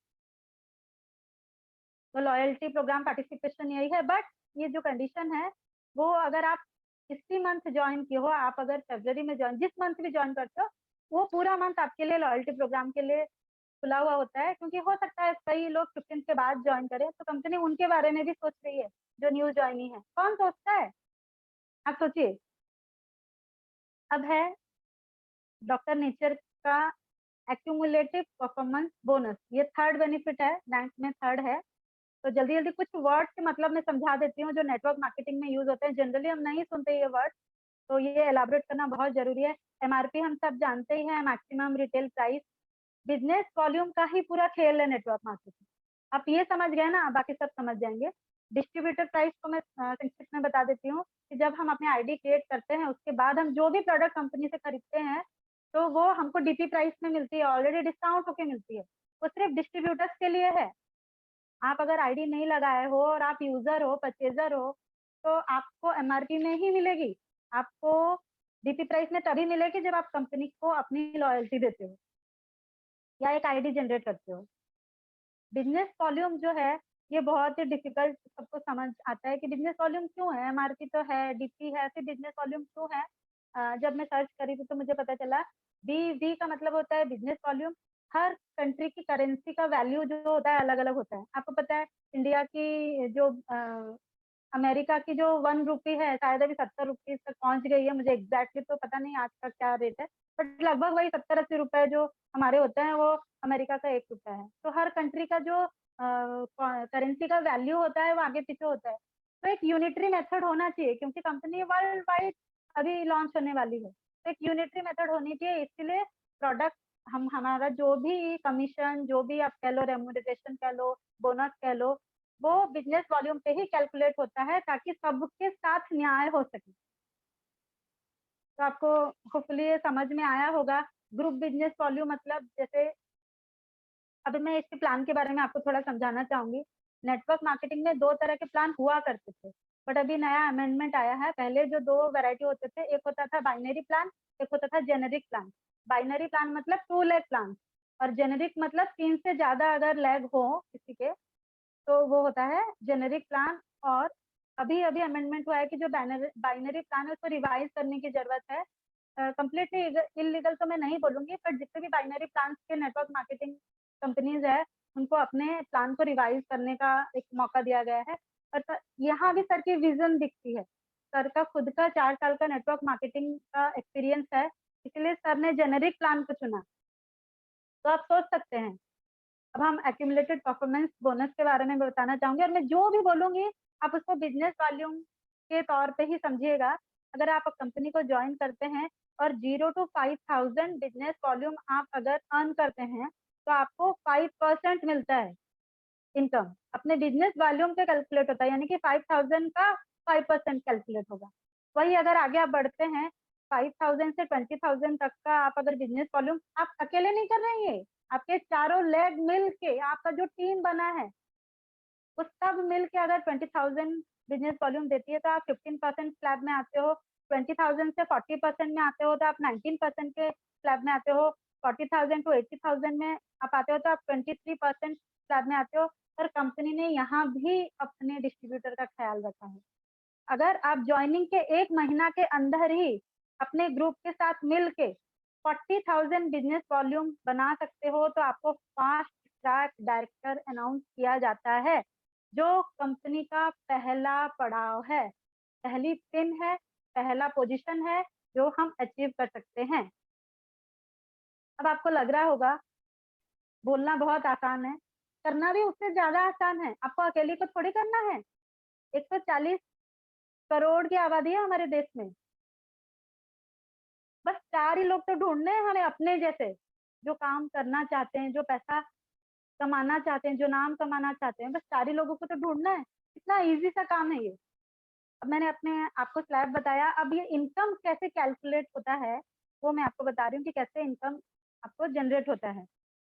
तो लॉयल्टी प्रोग्राम पार्टिसिपेशन यही है, बट ये जो कंडीशन है वो अगर आप इसी मंथ ज्वाइन किए हो, आप अगर फरवरी में ज्वाइन, जिस मंथ भी ज्वाइन करते हो, वो पूरा मंथ आपके लिए लॉयल्टी प्रोग्राम के लिए खुला हुआ होता है। क्योंकि हो सकता है कई लोग 15 के बाद ज्वाइन करें, तो कंपनी उनके बारे में भी सोच रही है जो न्यू ज्वाइनी है। कौन सोचता है? आप सोचिए। अब है डॉक्टर नेचर का एक्यूमुलेटिव परफॉर्मेंस बोनस। ये थर्ड बेनिफिट है, रैंक में थर्ड है। तो जल्दी जल्दी कुछ वर्ड के मतलब मैं समझा देती हूँ जो नेटवर्क मार्केटिंग में यूज होते हैं। जनरली हम नहीं सुनते ये वर्ड, तो ये एलाबोरेट करना बहुत जरूरी है। एमआरपी हम सब जानते ही हैं, maximum retail price. Business volume का ही पूरा खेल है नेटवर्क मार्केटिंग। आप ये समझ गए ना, बाकी सब समझ जाएंगे। डिस्ट्रीब्यूटर प्राइस को मैं संक्षिप्त में बता देती हूँ कि जब हम अपने आईडी क्रिएट करते हैं उसके बाद हम जो भी प्रोडक्ट कंपनी से खरीदते हैं तो वो हमको डीपी प्राइस में मिलती है, ऑलरेडी डिस्काउंट होके मिलती है। वो सिर्फ डिस्ट्रीब्यूटर्स के लिए है। आप अगर आईडी नहीं लगाए हो और आप यूजर हो, परचेजर हो, तो आपको एमआरपी में ही मिलेगी। आपको डीपी प्राइस में तभी मिलेगी जब आप कंपनी को अपनी लॉयल्टी देते हो या एक आईडी जनरेट करते हो। बिजनेस वॉल्यूम जो है ये बहुत ही डिफिकल्ट सबको समझ आता है कि बिजनेस वॉल्यूम क्यों है। एमआरपी तो है, डीपी है, फिर बिजनेस वॉल्यूम क्यों है। जब मैं सर्च करी थी तो मुझे पता चला बी का मतलब होता है बिजनेस वॉल्यूम। हर कंट्री की करेंसी का वैल्यू जो होता है अलग अलग होता है। आपको पता है इंडिया की जो अमेरिका की जो 1 रुपी है शायद अभी 70 रुपीज तक पहुंच गई है। मुझे एग्जैक्टली तो पता नहीं आज का क्या रेट है, बट लगभग वही 70-80 रुपए जो हमारे होते हैं वो अमेरिका का 1 रुपया है। तो हर कंट्री का जो करेंसी का वैल्यू होता है वो आगे पीछे होता है। तो एक यूनिटरी मेथड होना चाहिए क्योंकि कंपनी वर्ल्ड वाइड अभी लॉन्च होने वाली है। तो एक यूनिटरी मेथड होनी चाहिए। इसलिए प्रोडक्ट हमारा जो भी कमीशन, जो भी आप कह लो, रेम्यूनरेशन कह लो, बोनस कह लो, वो बिजनेस वॉल्यूम पे ही कैलकुलेट होता है ताकि सबके साथ न्याय हो सके। तो आपको होपफुली ये समझ में आया होगा। ग्रुप बिजनेस वॉल्यूम मतलब जैसे अब मैं इसके प्लान के बारे में आपको थोड़ा समझाना चाहूंगी। नेटवर्क मार्केटिंग में 2 तरह के प्लान हुआ करते थे, बट अभी नया अमेंडमेंट आया है। पहले जो 2 वैरायटी होते थे, एक होता था बाइनरी प्लान, एक होता था जेनेरिक प्लान। बाइनरी प्लान मतलब 2 लेग प्लान और जेनेरिक मतलब 3 से ज्यादा अगर लेग हो किसी के तो वो होता है जेनेरिक प्लान। और अभी अभी अमेंडमेंट हुआ है कि जो बाइनरी प्लान है उसको रिवाइज करने की जरूरत है। कंप्लीटली इलीगल तो मैं नहीं बोलूंगी, बट जितने भी बाइनरी प्लान के नेटवर्क मार्केटिंग कंपनीज है उनको अपने प्लान को रिवाइज करने का एक मौका दिया गया है। और यहाँ भी सर की विजन दिखती है। सर का खुद का 4 साल का नेटवर्क मार्केटिंग का एक्सपीरियंस है, इसलिए सर ने जेनेरिक प्लान को चुना। तो आप सोच सकते हैं। अब हम एक्यूमुलेटेड परफॉर्मेंस बोनस के बारे में बताना चाहूंगी और मैं जो भी बोलूंगी आप उसको बिजनेस वॉल्यूम के तौर पे ही समझिएगा। अगर आप कंपनी को ज्वाइन करते हैं और 0 to 5,000 बिजनेस वॉल्यूम आप अगर अर्न करते हैं तो आपको 5% मिलता है इनकम। अपने बिजनेस वॉल्यूम पे कैलकुलेट होता है, यानी कि 5,000 का 5% कैलकुलेट होगा। वही अगर आगे आप बढ़ते हैं 5,000 से 20,000 तक का आप अगर बिजनेस वॉल्यूम, आप अकेले नहीं कर रहे हैं, आपके चारों लेग मिल के आपका जो टीम बना है वो सब मिल के अगर 20,000 बिजनेस वॉल्यूम देती है तो आप 15% स्लैब में आते हो। 20,000 से 40% में आते हो तो आप 19% के स्लैब में आते हो। 40,000 to 80,000 में आप आते हो तो आप 23% स्लैब में आते हो। और कंपनी ने यहाँ भी अपने डिस्ट्रीब्यूटर का ख्याल रखा है। अगर आप ज्वाइनिंग के 1 महीना के अंदर ही अपने ग्रुप के साथ मिल के 40,000 बिजनेस वॉल्यूम बना सकते हो तो आपको फास्ट ट्रैक डायरेक्टर अनाउंस किया जाता है, जो कंपनी का पहला पड़ाव है, पहली पिन है, पहला पोजीशन है जो हम अचीव कर सकते हैं। अब आपको लग रहा होगा बोलना बहुत आसान है, करना भी उससे ज्यादा आसान है। आपको अकेले को थोड़ी करना है। 140 करोड़ की आबादी है हमारे देश में, बस 4 ही लोग तो ढूंढने हैं हमें अपने जैसे, जो काम करना चाहते हैं, जो पैसा कमाना चाहते हैं, जो नाम कमाना चाहते हैं। बस 4 ही लोगों को तो ढूंढना है। इतना इजी सा काम है ये। अब मैंने अपने आपको स्लैब बताया, अब ये इनकम कैसे कैलकुलेट होता है वो मैं आपको बता रही हूँ कि कैसे इनकम आपको जनरेट होता है।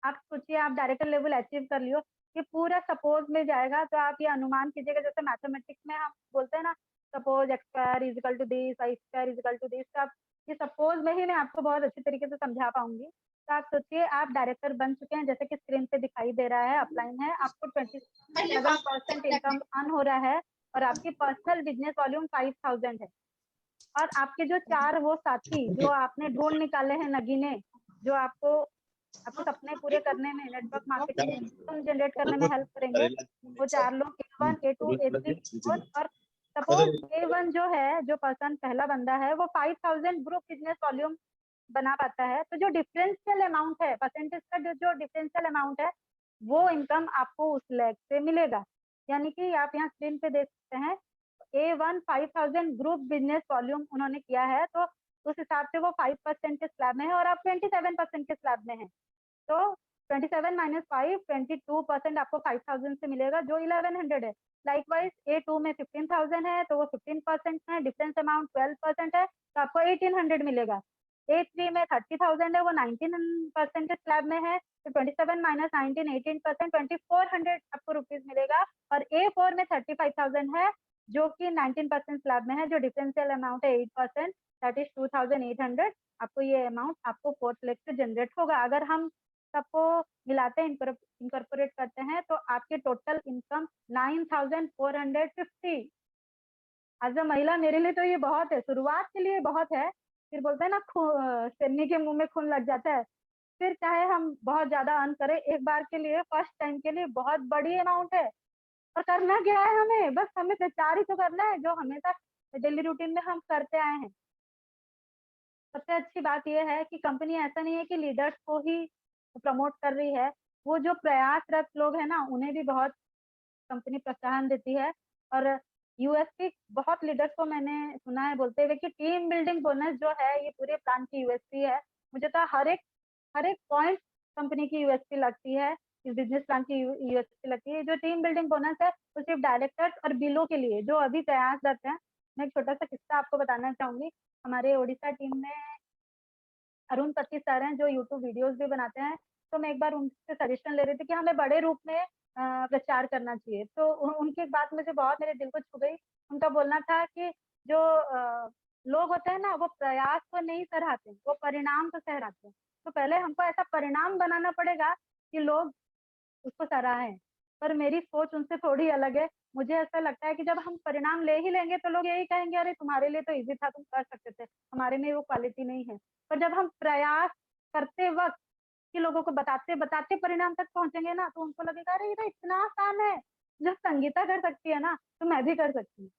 आप सोचिए आप डायरेक्टर लेवल अचीव कर लियो, ये पूरा सपोज में जाएगा तो आप ये अनुमान कीजिएगा। जैसे मैथमेटिक्स में हम बोलते हैं ना, suppose x square is equal to this, y square is equal to this. तो आप ये सपोज में ही मैं आपको बहुत अच्छी तरीके से समझा पाऊंगी। तो आप सोचिए आप डायरेक्टर बन चुके हैं, जैसे कि स्क्रीन पे दिखाई दे रहा है, अपलाइन है, आपको 27% इनकम अर्न हो रहा है और आपकी पर्सनल बिजनेस वॉल्यूम 5,000 है। और आपके जो 4 वो साथी जो आपने ढूंढ निकाले हैं नगीने, जो आपको सपने पूरे करने में, नेटवर्क मार्केटिंग जनरेट करने में हेल्प करेंगे, वो 4 लोग A1, A2, A3, A4। और सपोज A1 जो है, जो पर्सन पहला बंदा है, वो 5,000 ग्रुप बिजनेस वॉल्यूम बना पाता है। तो जो डिफरेंशियल अमाउंट है, परसेंटेज का जो डिफरेंशियल अमाउंट है, वो इनकम आपको उस लेग से मिलेगा। यानी कि आप यहाँ स्क्रीन पे देख सकते हैं A1 5000 ग्रुप बिजनेस वॉल्यूम उन्होंने किया है, तो उस हिसाब से वो 5% के स्लैब में है और आप 27% के स्लैब में है। तो 27 माइनस 5 22% आपको 5000 से मिलेगा, जो 1100 है। लाइकवाइज A2 में 15000 है, तो वो 15% है, डिफरेंस अमाउंट 12% है, तो आपको 1800 मिलेगा। A3 में 30,000 है, वो 19% के स्लैब में है, तो 27 माइनस 19 18% 2400 आपको रुपीज मिलेगा। और A4 में 35,000 है, जो कि 19% स्लैब में है, जो डिफरेंशियल अमाउंट है 8%, दैट इज 2800। आपको ये अमाउंट आपको फोर्थ लेग से जनरेट होगा। अगर हम सबको मिलाते हैं, इनकॉर्पोरेट करते हैं, तो आपके टोटल इनकम 9450। एज अ महिला मेरे लिए तो ये बहुत है, शुरुआत के लिए बहुत है। फिर बोलते हैं ना, शेरनी के मुंह में खून लग जाता है। फिर चाहे हम बहुत ज्यादा अर्न करें, एक बार के लिए, फर्स्ट टाइम के लिए बहुत बड़ी अमाउंट है। और करना क्या है हमें? बस हमें प्रचार ही तो करना है, जो हमेशा डेली रूटीन में हम करते आए हैं। सबसे अच्छी बात यह है कि कंपनी ऐसा नहीं है कि लीडर्स को ही प्रमोट कर रही है, वो जो प्रयासरत लोग हैं ना, उन्हें भी बहुत कंपनी प्रोत्साहन देती है। और यूएसपी बहुत लीडर्स को मैंने सुना है बोलते हुए कि टीम बिल्डिंग बोनस जो है, ये पूरे प्लान की यूएसपी है। मुझे तो हर एक पॉइंट कंपनी की यूएसपी लगती है, इस बिजनेस प्लान की यूएसपी लगती है। जो टीम बिल्डिंग बोनस है, वो सिर्फ डायरेक्टर्स और बिलो के लिए जो अभी प्रयासरत हैं। मैं एक छोटा सा किस्सा आपको बताना चाहूंगी। हमारे ओडिशा टीम में अरुण पति सर हैं, जो यूट्यूब वीडियोस भी बनाते हैं। तो मैं एक बार उनसे सजेशन ले रही थी कि हमें बड़े रूप में प्रचार करना चाहिए। तो उनकी एक बात मुझे बहुत मेरे दिल को छू गई। उनका बोलना था कि जो लोग होते हैं ना, वो प्रयास को नहीं सराहते, वो परिणाम को सराहते हैं। तो पहले हमको ऐसा परिणाम बनाना पड़ेगा कि लोग उसको सराहें। पर मेरी सोच उनसे थोड़ी अलग है। मुझे ऐसा लगता है कि जब हम परिणाम ले ही लेंगे, तो लोग यही कहेंगे, अरे तुम्हारे लिए तो इजी था, तुम कर सकते थे, हमारे में वो क्वालिटी नहीं है। पर जब हम प्रयास करते वक्त कि लोगों को बताते बताते परिणाम तक पहुंचेंगे ना, तो उनको लगेगा, अरे ये तो इतना आसान है, जब संगीता कर सकती है ना, तो मैं भी कर सकती हूँ।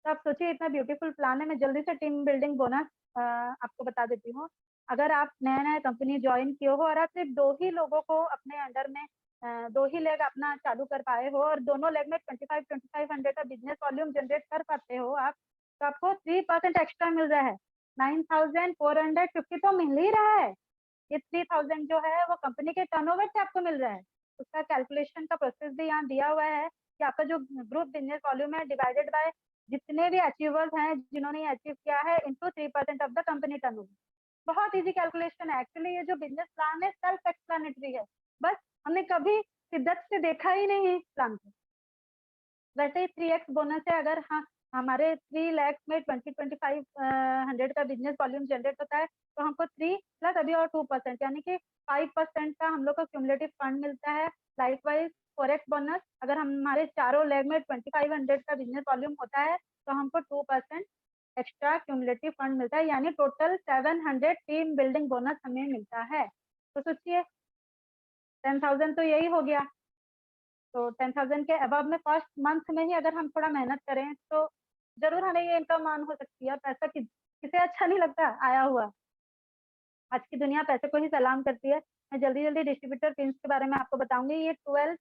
तो आप सोचिए, इतना ब्यूटीफुल प्लान है। मैं जल्दी से टीम बिल्डिंग बोनस आपको बता देती हूँ। अगर आप नया नया कंपनी ज्वाइन किए हो और आप सिर्फ 2 ही लोगों को अपने अंडर में 2 ही लेग अपना चालू कर पाए हो, और दोनों लेग में 2500 का बिजनेस वॉल्यूम जनरेट कर पाते हो आप, तो आपको 3% एक्स्ट्रा मिल रहा है। 9450 तो मिल ही रहा है। ये 3000 जो है, वो कंपनी के टर्नओवर से आपको मिल रहा है। उसका कैलकुलेशन का प्रोसेस भी यहाँ दिया हुआ है कि आपका जो ग्रुप बिजनेस वॉल्यूम है, डिवाइडेड बाय जितने भी अचीवर्स हैं, जिन्होंने अचीव किया है, into 3% of the company turnover. बहुत इजी कैलकुलेशन है। एक्चुअली ये जो बिजनेस प्लान है, सेल्फ एक्सप्लेनेटरी है। बस हमने कभी शिद्दत से देखा ही नहीं इस प्लान को। वैसे ही 3x बोनस है। अगर हाँ, हमारे 3 लाख में 2500 का बिजनेस वॉल्यूम जनरेट होता है, तो हमको 3 प्लस अभी और 2%, यानी कि 5% का हम लोग को क्यूमुलेटिव फंड मिलता है। लाइकवाइज 4x बोनस, अगर हमारे चारों लेग में 2500 का बिजनेस वॉल्यूम होता है, तो हमको 2% एक्स्ट्रा क्यूमुलेटिव फंड मिलता है, यानी टोटल 700 टीम बिल्डिंग बोनस हमें मिलता है। तो सोचिए, 10,000 तो यही हो गया। तो 10,000 के अबव में फर्स्ट मंथ में ही अगर हम थोड़ा मेहनत करें, तो जरूर हमें ये इनकम अर्न हो सकती है। पैसा किसे अच्छा नहीं लगता आया हुआ। आज की दुनिया पैसे को ही सलाम करती है। मैं जल्दी जल्दी डिस्ट्रीब्यूटर पिन्स के बारे में आपको बताऊंगी। ये 12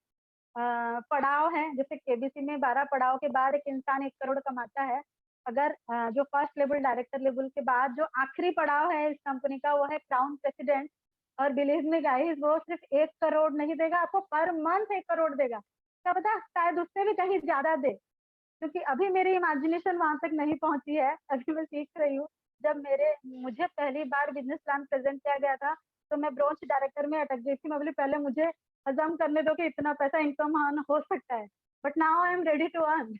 पड़ाव हैं। जैसे केबीसी में 12 पड़ाव के बाद एक इंसान 1 करोड़ कमाता है। अगर जो फर्स्ट लेवल डायरेक्टर लेवल के बाद जो आखिरी पड़ाव है इस कंपनी का, वो है क्राउन प्रेसिडेंट। और बिलीव मी गाइस, वो सिर्फ 1 करोड़ नहीं देगा आपको, पर मंथ 1 करोड़ देगा। क्या पता, शायद उससे भी कहीं ज्यादा दे, क्योंकि अभी मेरी इमेजिनेशन वहां तक नहीं पहुंची है। अभी मैं सीख रही हूँ। जब मुझे पहली बार बिजनेस प्लान प्रेजेंट किया गया था, तो मैं ब्रांच डायरेक्टर में अटक गई थी। मैं बोली, पहले मुझे हजम करने दो कि इतना पैसा इनकम अर्न हो सकता है, but now I am ready to earn.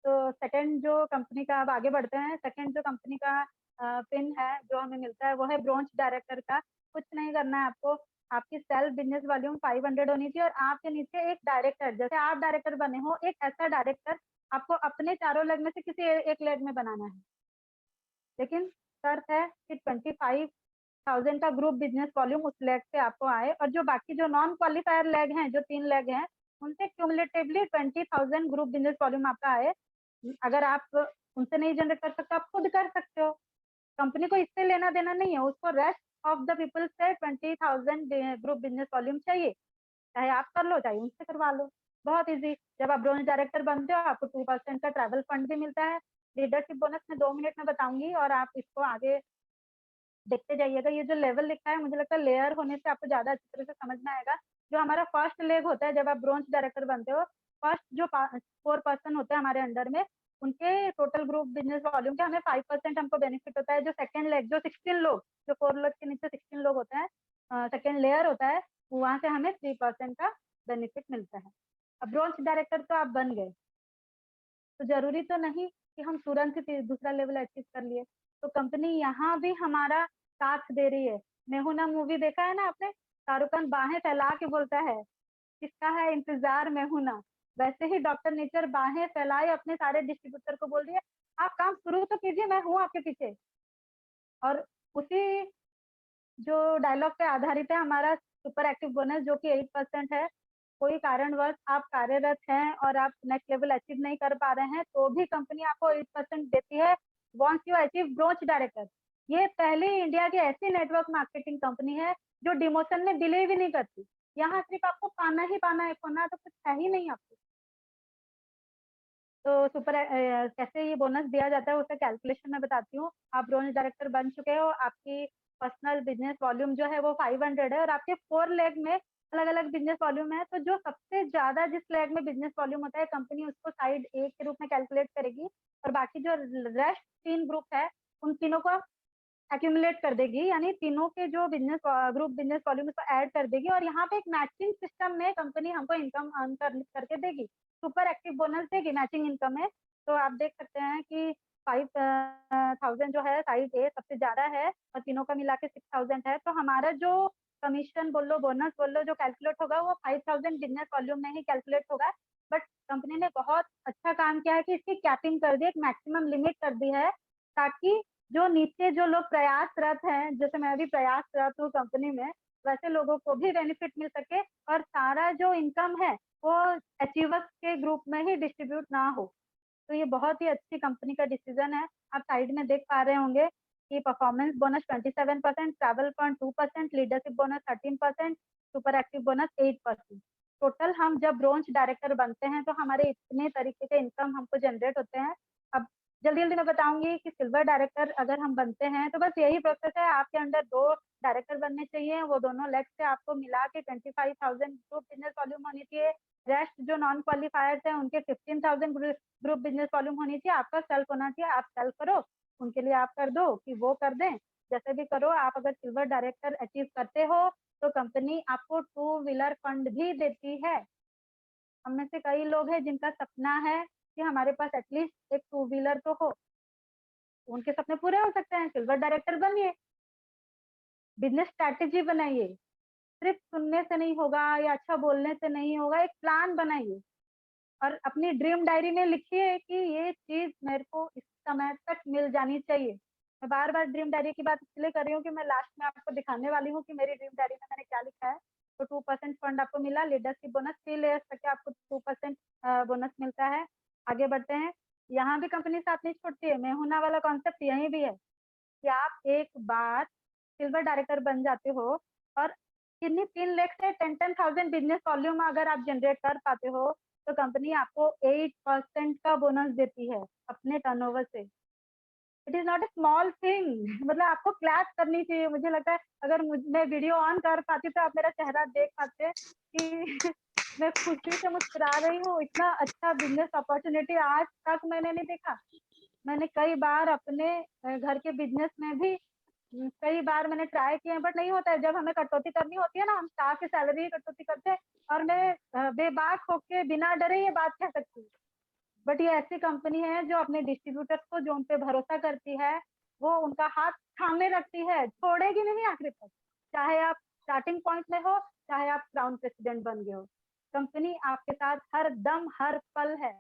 तो सेकंड जो कंपनी का, अब आगे बढ़ते हैं। सेकंड जो कंपनी का पिन है जो हमें मिलता है, वो है ब्रांच डायरेक्टर का। कुछ नहीं करना है आपको। आपकी सेल्फ बिजनेस वॉल्यूम 500 होनी चाहिए, और आपके नीचे एक डायरेक्टर, जैसे आप डायरेक्टर बने हो, एक ऐसा डायरेक्टर आपको अपने चारों लेग में से किसी एक लेग में बनाना है। लेकिन शर्त है कि 25,000 का ग्रुप बिजनेस वॉल्यूम उस लेग से आपको आए, और जो बाकी जो नॉन क्वालिफायर लेग हैं, जो 3 लेग हैं, उनसे क्यूमुलेटिवली 20,000 ग्रुप बिजनेस वॉल्यूम आपका आए। अगर आप उनसे नहीं जनरेट कर सकते, आप खुद कर सकते हो। कंपनी को इससे लेना देना नहीं है, उसको रेस्ट ऑफ द पीपल से 20,000 ग्रुप बिजनेस वॉल्यूम चाहिए। चाहे आप कर लो, चाहे उनसे करवा लो। बहुत इजी। जब आप ब्रोंज डायरेक्टर बनते हो आपको 2% का ट्रैवल फंड भी मिलता है। लीडरशिप बोनस मैं 2 मिनट में बताऊंगी और आप इसको आगे देखते जाइएगा। ये जो लेवल लिखा है मुझे लगता है लेयर होने से आपको ज्यादा अच्छी तरह से समझ में आएगा। जो हमारा फर्स्ट लेग होता है जब आप ब्रोंज डायरेक्टर बनते हो, फर्स्ट जो 4 पर्सन होते हैं हमारे अंडर में, उनके टोटल ग्रुप बिजनेस वॉल्यूम के हमें 5% हमको बेनिफिट होता है। जो सेकंड लेग जो 16 लोग, जो 4 लोग के नीचे 16 लोग होते हैं, सेकंड लेयर होता है, वहां से हमें 3% का बेनिफिट मिलता है। अब ब्रोंज डायरेक्टर तो आप बन गए, तो जरूरी तो नहीं कि हम तुरंत ही दूसरा लेवल अचीव कर लिए। तो कंपनी यहाँ भी हमारा साथ दे रही है। मेहुना मूवी देखा है ना आपने? शाहरुख खान बाहें फैला के बोलता है, किसका है इंतजार मेहुना। वैसे ही डॉक्टर नेचर बाहें फैलाए अपने सारे डिस्ट्रीब्यूटर को बोल रही है, आप काम शुरू तो कीजिए, मैं हूँ आपके पीछे। और उसी जो डायलॉग पे आधारित है हमारा सुपर एक्टिव बोनस, जो कि 8% है। कोई कारणवश आप कार्यरत हैं और आप नेक्स्ट लेवल अचीव नहीं कर पा रहे हैं, तो भी कंपनी आपको 8% देती है once you achieve bronze director. ये पहली इंडिया की ऐसी नेटवर्क मार्केटिंग कंपनी है जो डिमोशन में बिलीव ही नहीं करती। यहाँ सिर्फ आपको पाना ही पाना है, खोना तो कुछ है ही नहीं आपको। तो कैसे ये बोनस दिया जाता है उसका कैलकुलेशन मैं बताती हूँ। आप ब्रोंज डायरेक्टर बन चुके हो, आपकी पर्सनल बिजनेस वॉल्यूम जो है वो 500 है और आपके 4 लेग में अलग अलग बिजनेस वॉल्यूम है। तो जो सबसे ज्यादा जिस लेग में बिजनेस वॉल्यूम होता है, कंपनी उसको साइड ए के रूप में कैलकुलेट करेगी और बाकी जो रेस्ट 3 ग्रुप है उन तीनों को एक्यूमुलेट कर देगी, यानी तीनों के जो बिजनेस ग्रुप बिजनेस वॉल्यूम को ऐड कर देगी और यहाँ पे एक मैचिंग सिस्टम में कंपनी हमको इनकम अर्न करके देगी, सुपर एक्टिव बोनस देगी, मैचिंग इनकम है। तो आप देख सकते हैं कि 5,000 जो है साइड ए सबसे ज्यादा है और तीनों का मिला के 6,000 है। तो हमारा जो कमीशन बोल लो, बोनस बोल लो, जो कैलकुलेट होगा वो 5,000 बिजनेस वॉल्यूम में ही कैलकुलेट होगा। बट कंपनी ने बहुत अच्छा काम किया है कि इसकी कैपिंग कर दी, एक मैक्सिमम लिमिट कर दी है, ताकि जो नीचे जो लोग प्रयासरत हैं, जैसे मैं भी प्रयासरत हूँ कंपनी में, वैसे लोगों को भी बेनिफिट मिल सके और सारा जो इनकम है वो अचीवर्स के ग्रुप में ही डिस्ट्रीब्यूट ना हो। तो ये बहुत ही अच्छी कंपनी का डिसीजन है। आप साइड में देख पा रहे होंगे कि performance bonus 27%, travel fund 2%, leadership bonus 13%, super active bonus 8%। Total हम जब ब्रोंज डायरेक्टर बनते हैं तो हमारे इतने तरीके के इनकम हमको जनरेट होते हैं। अब जल्दी जल्दी मैं बताऊंगी कि सिल्वर डायरेक्टर अगर हम बनते हैं तो बस यही प्रोसेस है। आपके अंदर 2 डायरेक्टर बनने चाहिए, वो दोनों लेग से आपको मिला के 25,000 ग्रुप बिजनेस वॉल्यूम होनी चाहिए। रेस्ट जो नॉन क्वालिफायर्स हैं उनके 15,000 ग्रुप बिजनेस वॉल्यूम होनी चाहिए। आपका सेल्फ होना चाहिए, आप सेल्फ करो, उनके लिए आप कर दो कि वो कर दें, जैसे भी करो। आप अगर सिल्वर डायरेक्टर अचीव करते हो तो कंपनी आपको 2 व्हीलर फंड भी देती है। हम में से कई लोग हैं जिनका सपना है कि हमारे पास एटलीस्ट एक 2 व्हीलर तो हो, उनके सपने पूरे हो सकते हैं। सिल्वर डायरेक्टर बनिए, बिजनेस स्ट्रैटेजी बनाइए, सिर्फ सुनने से नहीं होगा या अच्छा बोलने से नहीं होगा, एक प्लान बनाइए और अपनी ड्रीम डायरी में लिखिए कि ये चीज मेरे को इस समय तक मिल जानी चाहिए। मैं बार बार ड्रीम डायरी की बात इसलिए कर रही हूँ कि मैं लास्ट में आपको दिखाने वाली हूँ कि मेरी ड्रीम डायरी में मैंने क्या लिखा है। तो 2% फंड आपको मिला, लीडरशिप बोनस 3 लेयर्स तक के आपको 2% बोनस मिलता है। आगे बढ़ते हैं। यहाँ भी कंपनी साथ नहीं छोड़ती है, मेहुना वाला कॉन्सेप्ट यहीं भी है कि आप एक बार सिल्वर डायरेक्टर बन जाते हो और किन्हीं 3 लाख से 10,000 बिजनेस वॉल्यूम अगर आप जनरेट कर पाते हो तो कंपनी आपको 8% का बोनस देती है अपने टर्नओवर से। It is not a small thing. मतलब आपको क्लैप करनी चाहिए। मुझे लगता है अगर मैं वीडियो ऑन कर पाती तो आप मेरा चेहरा देख पाते कि मैं खुशी से मुस्कुरा रही हूँ। इतना अच्छा बिजनेस अपॉर्चुनिटी आज तक मैंने नहीं देखा। मैंने कई बार अपने घर के बिजनेस में भी कई बार मैंने ट्राई किया, बट नहीं होता है। जब हमें कटौती करनी होती है ना, हम स्टाफ की सैलरी की कटौती करते हैं और मैं बेबाक होके बिना डरे ये बात कह सकती हूँ। बट ये ऐसी कंपनी है जो अपने डिस्ट्रीब्यूटर्स को जो उन पे भरोसा करती है, वो उनका हाथ थामे रखती है, छोड़ेगी नहीं आखिर तक। चाहे आप स्टार्टिंग पॉइंट में हो, चाहे आप क्राउन प्रेसिडेंट बन गए हो, कंपनी आपके साथ हर दम हर पल है।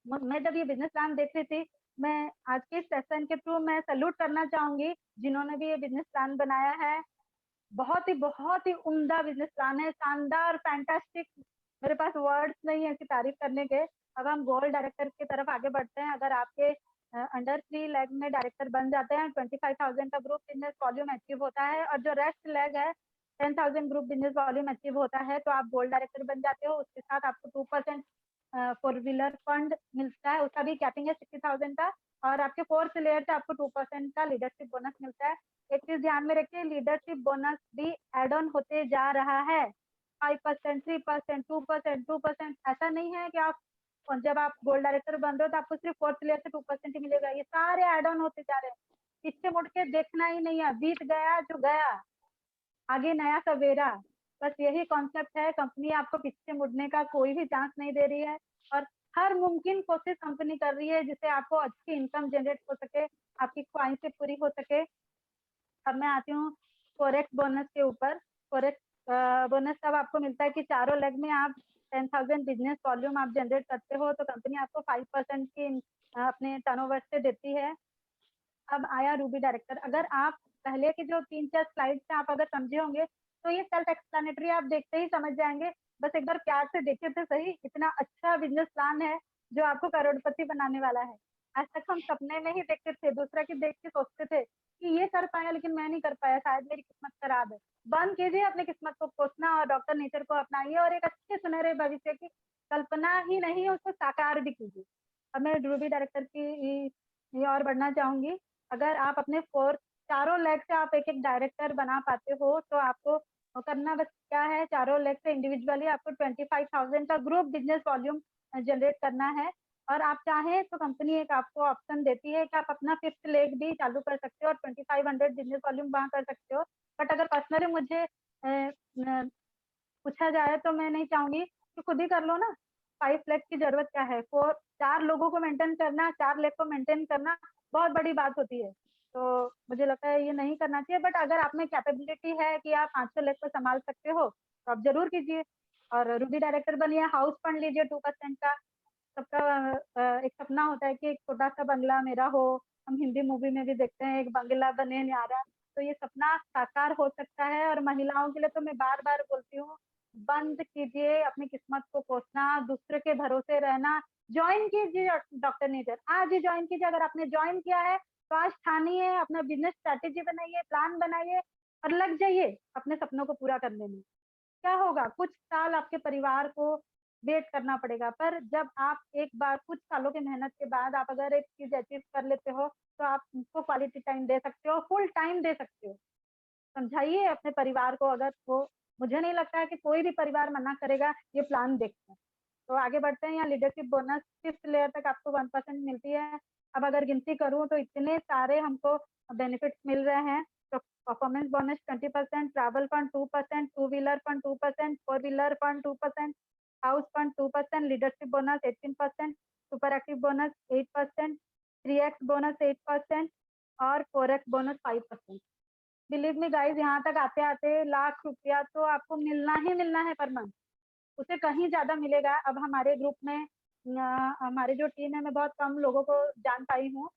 मैं जब ये बिजनेस प्लान देख रही थी, मैं आज के सेशन के थ्रू मैं सैल्यूट करना चाहूंगी जिन्होंने भी ये बिजनेस प्लान बनाया है। बहुत ही उम्दा बिजनेस प्लान है, शानदार, फैंटास्टिक। मेरे पास वर्ड्स नहीं है इसकी तारीफ करने के। अब हम गोल्ड डायरेक्टर की तरफ आगे बढ़ते हैं। अगर आपके अंडर 3 लेग में डायरेक्टर बन जाते हैं, 25,000 का ग्रुप बिजनेस वॉल्यूम अचीव होता है और जो रेस्ट लेग है 10,000 ग्रुप बिजनेस वॉल्यूम अचीव होता है तो आप गोल्ड डायरेक्टर बन जाते हो। उसके साथ आपको 2% 4 व्हीलर फंड मिलता है, उसका भी कैपिंग है 60,000 का। और आपके 4th लेयर से आपको 2% का लीडरशिप बोनस मिलता है। एक चीज ध्यान में रखिए, लीडरशिप बोनस भी एड ऑन होते जा रहा है। 5%, 3%, 2%, ऐसा नहीं है कि आप, और जब आप गोल्ड डायरेक्टर बन रहे हो तो आपको सिर्फ 4th लेयर से 2% ही मिलेगा। ये सारे एड ऑन होते जा रहे हैं, पीछे मुड़ के देखना ही नहीं है, बीत गया जो गया, आगे नया सवेरा। बस यही कॉन्सेप्ट है। कंपनी आपको पीछे मुड़ने का कोई भी चांस नहीं दे रही है और हर मुमकिन कोशिश कंपनी कर रही है जिससे आपको अच्छी इनकम जनरेट हो सके, आपकी ख्वाहिशें पूरी हो सके। अब मैं आती हूँ फोरेक्स बोनस के ऊपर। फोरेक्स बोनस तब आपको मिलता है कि चारों लेग में आप 10,000 बिजनेस वॉल्यूम आप जनरेट करते हो तो कंपनी आपको 5% की अपने टर्नओवर से देती है। अब आया रूबी डायरेक्टर। अगर आप पहले के जो 3-4 स्लाइड से आप अगर समझे होंगे तो ये सेल्फ एक्सप्लेनेटरी, आप देखते ही समझ जाएंगे। बस एक बार प्यार से देखिए तो सही, इतना अच्छा बिजनेस प्लान है जो आपको करोड़पति बनाने वाला है। आज तक हम सपने में ही देखते थे, दूसरा की देख के सोचते थे कि ये कर पाया लेकिन मैं नहीं कर पाया, शायद मेरी किस्मत खराब है। बंद कीजिए अपनी किस्मत को कोसना और डॉक्टर नेचर को अपनाइए और एक अच्छे सुनहरे भविष्य की कल्पना ही नहीं उसको साकार भी कीजिए। अब मैं रूबी डायरेक्टर की ये और बढ़ना चाहूंगी। अगर आप अपने चारों लेग से आप एक एक डायरेक्टर बना पाते हो तो आपको करना बस क्या है, चारों लेग से इंडिविजुअली आपको 25,000 का ग्रुप बिजनेस वॉल्यूम जनरेट करना है। और आप चाहें तो कंपनी एक आपको ऑप्शन देती है कि आप अपना 5th लेग भी चालू कर सकते हो और 2500 बिजनेस वॉल्यूम वहां कर सकते हो। बट अगर पर्सनली मुझे पूछा जाए तो मैं नहीं चाहूंगी कि खुद ही कर लो ना। 5 लेग की जरूरत क्या है, 4 लोगों को मेंटेन करना, 4 लेग को मेंटेन करना बहुत बड़ी बात होती है। तो मुझे लगता है ये नहीं करना चाहिए। बट अगर आप में कैपेबिलिटी है कि आप 500 लेग को संभाल सकते हो तो आप जरूर कीजिए और रूबी डायरेक्टर बनिए। हाउस फंड लीजिए 2% का। सबका एक सपना होता है कि एक छोटा सा बंगला मेरा हो। हम हिंदी मूवी में भी देखते हैं एक बंगला बने न्यारा। तो ये सपना साकार हो सकता है और महिलाओं के लिए तो मैं बार बार बोलती हूँ, बंद कीजिए अपनी किस्मत को कोसना, दूसरे के भरोसे रहना। ज्वाइन कीजिए डॉक्टर नेचर, आज ही ज्वाइन कीजिए। अगर आपने ज्वाइन किया है तो आज ठानिए, अपना बिजनेस स्ट्रैटेजी बनाइए, प्लान बनाइए और लग जाइए अपने सपनों को पूरा करने में। क्या होगा, कुछ साल आपके परिवार को वेट करना पड़ेगा, पर जब आप एक बार कुछ सालों की मेहनत के बाद आप अगर एक चीज अचीव कर लेते हो तो आप उनको क्वालिटी टाइम दे सकते हो, फुल टाइम दे सकते हो। समझाइए अपने परिवार को, अगर वो, मुझे नहीं लगता है कि कोई भी परिवार मना करेगा ये प्लान देखकर। तो आगे बढ़ते हैं। यहाँ लीडरशिप बोनस 5th लेयर तक आपको 1% मिलती है। अब अगर गिनती करूं तो इतने सारे हमको बेनिफिट्स मिल रहे हैं। तो performance bonus 20%, travel fund 2%, 2 wheeler fund 2%, 4 wheeler fund 2%, house fund 2%, leadership bonus 18%, super active bonus 8%, 3x bonus 8% और 4x bonus 5%। Believe me guys, यहाँ तक आते आते लाख रुपया तो आपको मिलना ही मिलना है पर मंथ, उसे कहीं ज्यादा मिलेगा। अब हमारे ग्रुप में हमारी जो टीम है, मैं बहुत कम लोगों को जान पाई हूँ।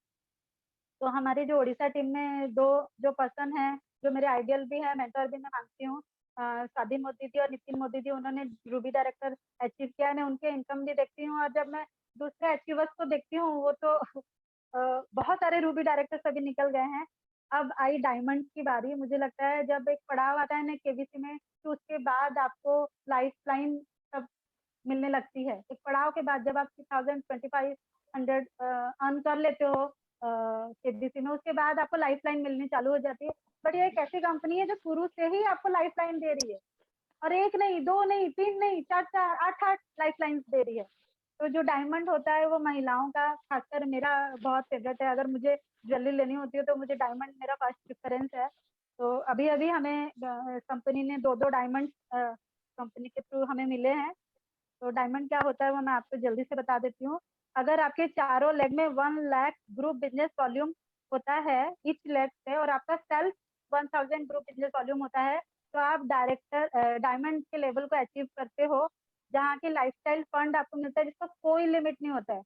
तो हमारी जो उड़ीसा टीम में 2 जो पर्सन है जो मेरे आइडियल भी है, मेंटर भी मैं मानती हूँ, स्वाति मोदी जी और नितिन मोदी जी, उन्होंने रूबी डायरेक्टर अचीव किया है। मैं उनके इनकम भी देखती हूँ और जब मैं दूसरे अचीवर्स को देखती हूँ वो तो बहुत सारे रूबी डायरेक्टर सभी निकल गए हैं। अब आई डायमंड की बारी। मुझे लगता है जब एक पड़ाव आता है ना केबीसी में, तो उसके बाद आपको लाइफ लाइन सब मिलने लगती है। एक पड़ाव के बाद जब आप 2500 अर्न कर लेते हो केबीसी में, उसके बाद आपको लाइफ लाइन मिलनी चालू हो जाती है। बट ये एक ऐसी कंपनी है जो शुरू से ही आपको लाइफ लाइन दे रही है, और 1 नहीं, 2 नहीं, 3 नहीं, 4-4, 8-8 लाइफ लाइन दे रही है। तो जो डायमंड होता है वो महिलाओं का, खासकर मेरा बहुत फेवरेट है। अगर मुझे ज्वेलरी लेनी होती है तो मुझे डायमंड मेरा फर्स्ट प्रेफरेंस है। तो अभी अभी हमें कंपनी ने 2-2 डायमंड कंपनी के थ्रू हमें मिले हैं। तो डायमंड क्या होता है वो मैं आपको जल्दी से बता देती हूँ। अगर आपके चारों लेग में 1 लाख ग्रुप बिजनेस वॉल्यूम होता है ईच लेग से, और आपका सेल्फ 1000 ग्रुप बिजनेस वॉल्यूम होता है, तो आप डायमंड के लेवल को अचीव करते हो, जहाँ की लाइफस्टाइल फंड आपको मिलता है जिसका कोई लिमिट नहीं होता है।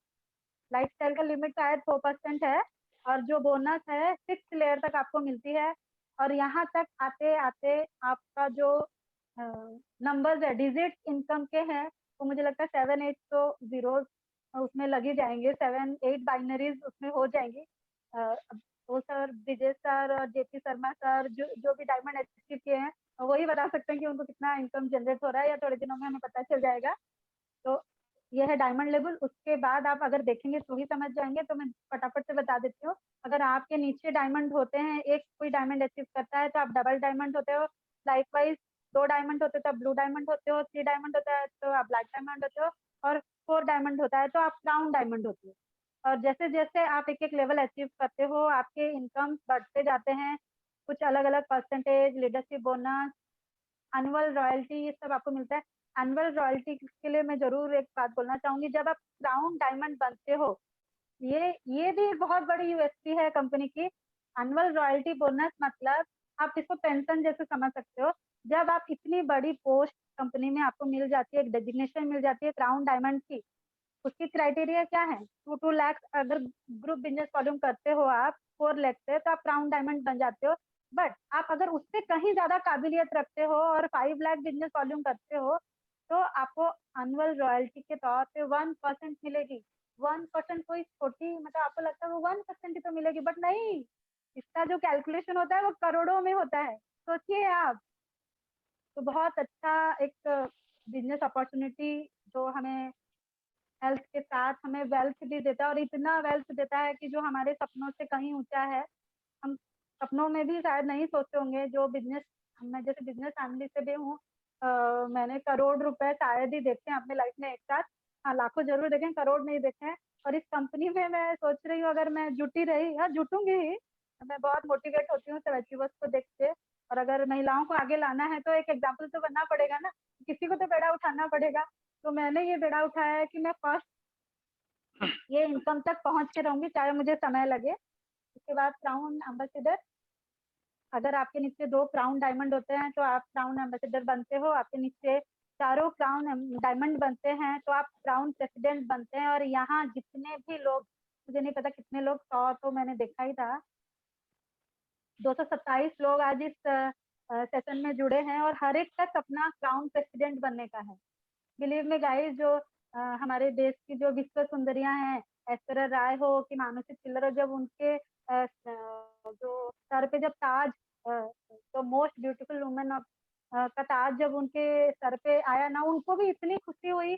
लाइफस्टाइल का लिमिट शायद 4% है और जो बोनस है 6th लेयर तक आपको मिलती है। और यहाँ तक आते आते आपका जो नंबर्स है, डिजिट इनकम के हैं, तो मुझे लगता है 7-8 तो जीरोस उसमें लग ही जाएंगे, 7-8 बाइनरीज उसमें हो जाएंगी। तो सर विजय सर और जेपी शर्मा सर जो जो भी डायमंड अचीव किए हैं, वही बता सकते हैं कि उनको कितना इनकम जनरेट हो रहा है, या थोड़े दिनों में हमें पता चल जाएगा। तो ये है डायमंड लेवल। उसके बाद आप अगर देखेंगे तो ही समझ जाएंगे, तो मैं फटाफट से बता देती हूँ। अगर आपके नीचे डायमंड होते हैं, एक कोई डायमंड अचीव करता है तो आप डबल डायमंड होते हो। लाइकवाइज 2 डायमंड होते हो तो आप ब्लू डायमंड होते हो, 3 डायमंड होता है तो आप ब्लैक डायमंड होते हो, और 4 डायमंड होता है तो आप क्राउन डायमंड होते हो। और जैसे जैसे आप एक एक लेवल अचीव करते हो, आपके इनकम बढ़ते जाते हैं। कुछ अलग अलग percentage, leadership bonus, annual royalty, ये सब आपको मिलता है। एनुअल रॉयल्टी के लिए मैं जरूर एक बात बोलना चाहूंगी, जब आप क्राउन डायमंड बनते हो, ये भी एक बहुत बड़ी यूएसपी है कंपनी की। एनुअल रॉयल्टी बोनस मतलब आप इसको पेंशन जैसे समझ सकते हो। जब आप इतनी बड़ी पोस्ट कंपनी में आपको मिल जाती है, एक डेजिग्नेशन मिल जाती है क्राउन डायमंड की, उसकी क्राइटेरिया क्या है? 2 लाख अगर ग्रुप बिजनेस वॉल्यूम करते हो आप 4 लाख से, तो आप क्राउन डायमंड बन जाते हो। बट आप अगर उससे कहीं ज्यादा काबिलियत रखते हो और 5 लाख बिजनेस वॉल्यूम करते हो, तो आपको एनुअल रॉयल्टी के तौर पे 1% मिलेगी। 1% कोई छोटी, मतलब आपको लगता है वो 1% ही तो मिलेगी, बट नहीं, इसका जो कैलकुलेशन होता है वो करोड़ों में होता है। सोचिए आप। तो बहुत अच्छा एक बिजनेस अपॉर्चुनिटी जो हमें हेल्थ के साथ हमें वेल्थ भी देता है, और इतना वेल्थ देता है कि जो हमारे सपनों से कहीं ऊंचा है। हम सपनों में भी शायद नहीं सोचे होंगे। जो बिजनेस, मैं जैसे बिजनेस फैमिली से भी हूँ, मैंने करोड़ रुपए शायद ही देखे हैं अपने लाइफ में एक साथ। हाँ, लाखों जरूर देखे हैं, करोड़ नहीं देखे हैं। और इस कंपनी में मैं सोच रही हूँ अगर मैं जुटी रही, हाँ जुटूंगी ही। मैं बहुत मोटिवेट होती हूँ सब अचीवर्स को देख के। और अगर महिलाओं को आगे लाना है तो एक एग्जाम्पल तो बनना पड़ेगा ना, किसी को तो बेड़ा उठाना पड़ेगा। तो मैंने ये बेड़ा उठाया है कि मैं फर्स्ट ये इनकम तक पहुंच के रहूंगी, चाहे मुझे समय लगे। उसके बाद क्राउन एम्बेसडर, अगर आपके नीचे 2 क्राउन डायमंड होते हैं तो आप क्राउन एम्बेसडर बनते हो। आपके नीचे चारों क्राउन डायमंड बनते हैं तो आप क्राउन प्रेसिडेंट बनते हैं। और यहाँ जितने भी लोग, मुझे नहीं पता कितने लोग, 100 तो मैंने देखा ही था, 227 लोग आज इस सेशन में जुड़े हैं, और हर एक का सपना क्राउन प्रेसिडेंट बनने का है। बिलीव में गाइस, जो हमारे देश की जो विश्व सुंदरियां हैं, ऐश्वर्या राय हो कि मानुषी चिल्लर हो, जब उनके जो सर पे जब ताज, तो मोस्ट ब्यूटीफुल वुमेन ऑफ का ताज जब उनके सर पे आया ना, उनको भी इतनी खुशी हुई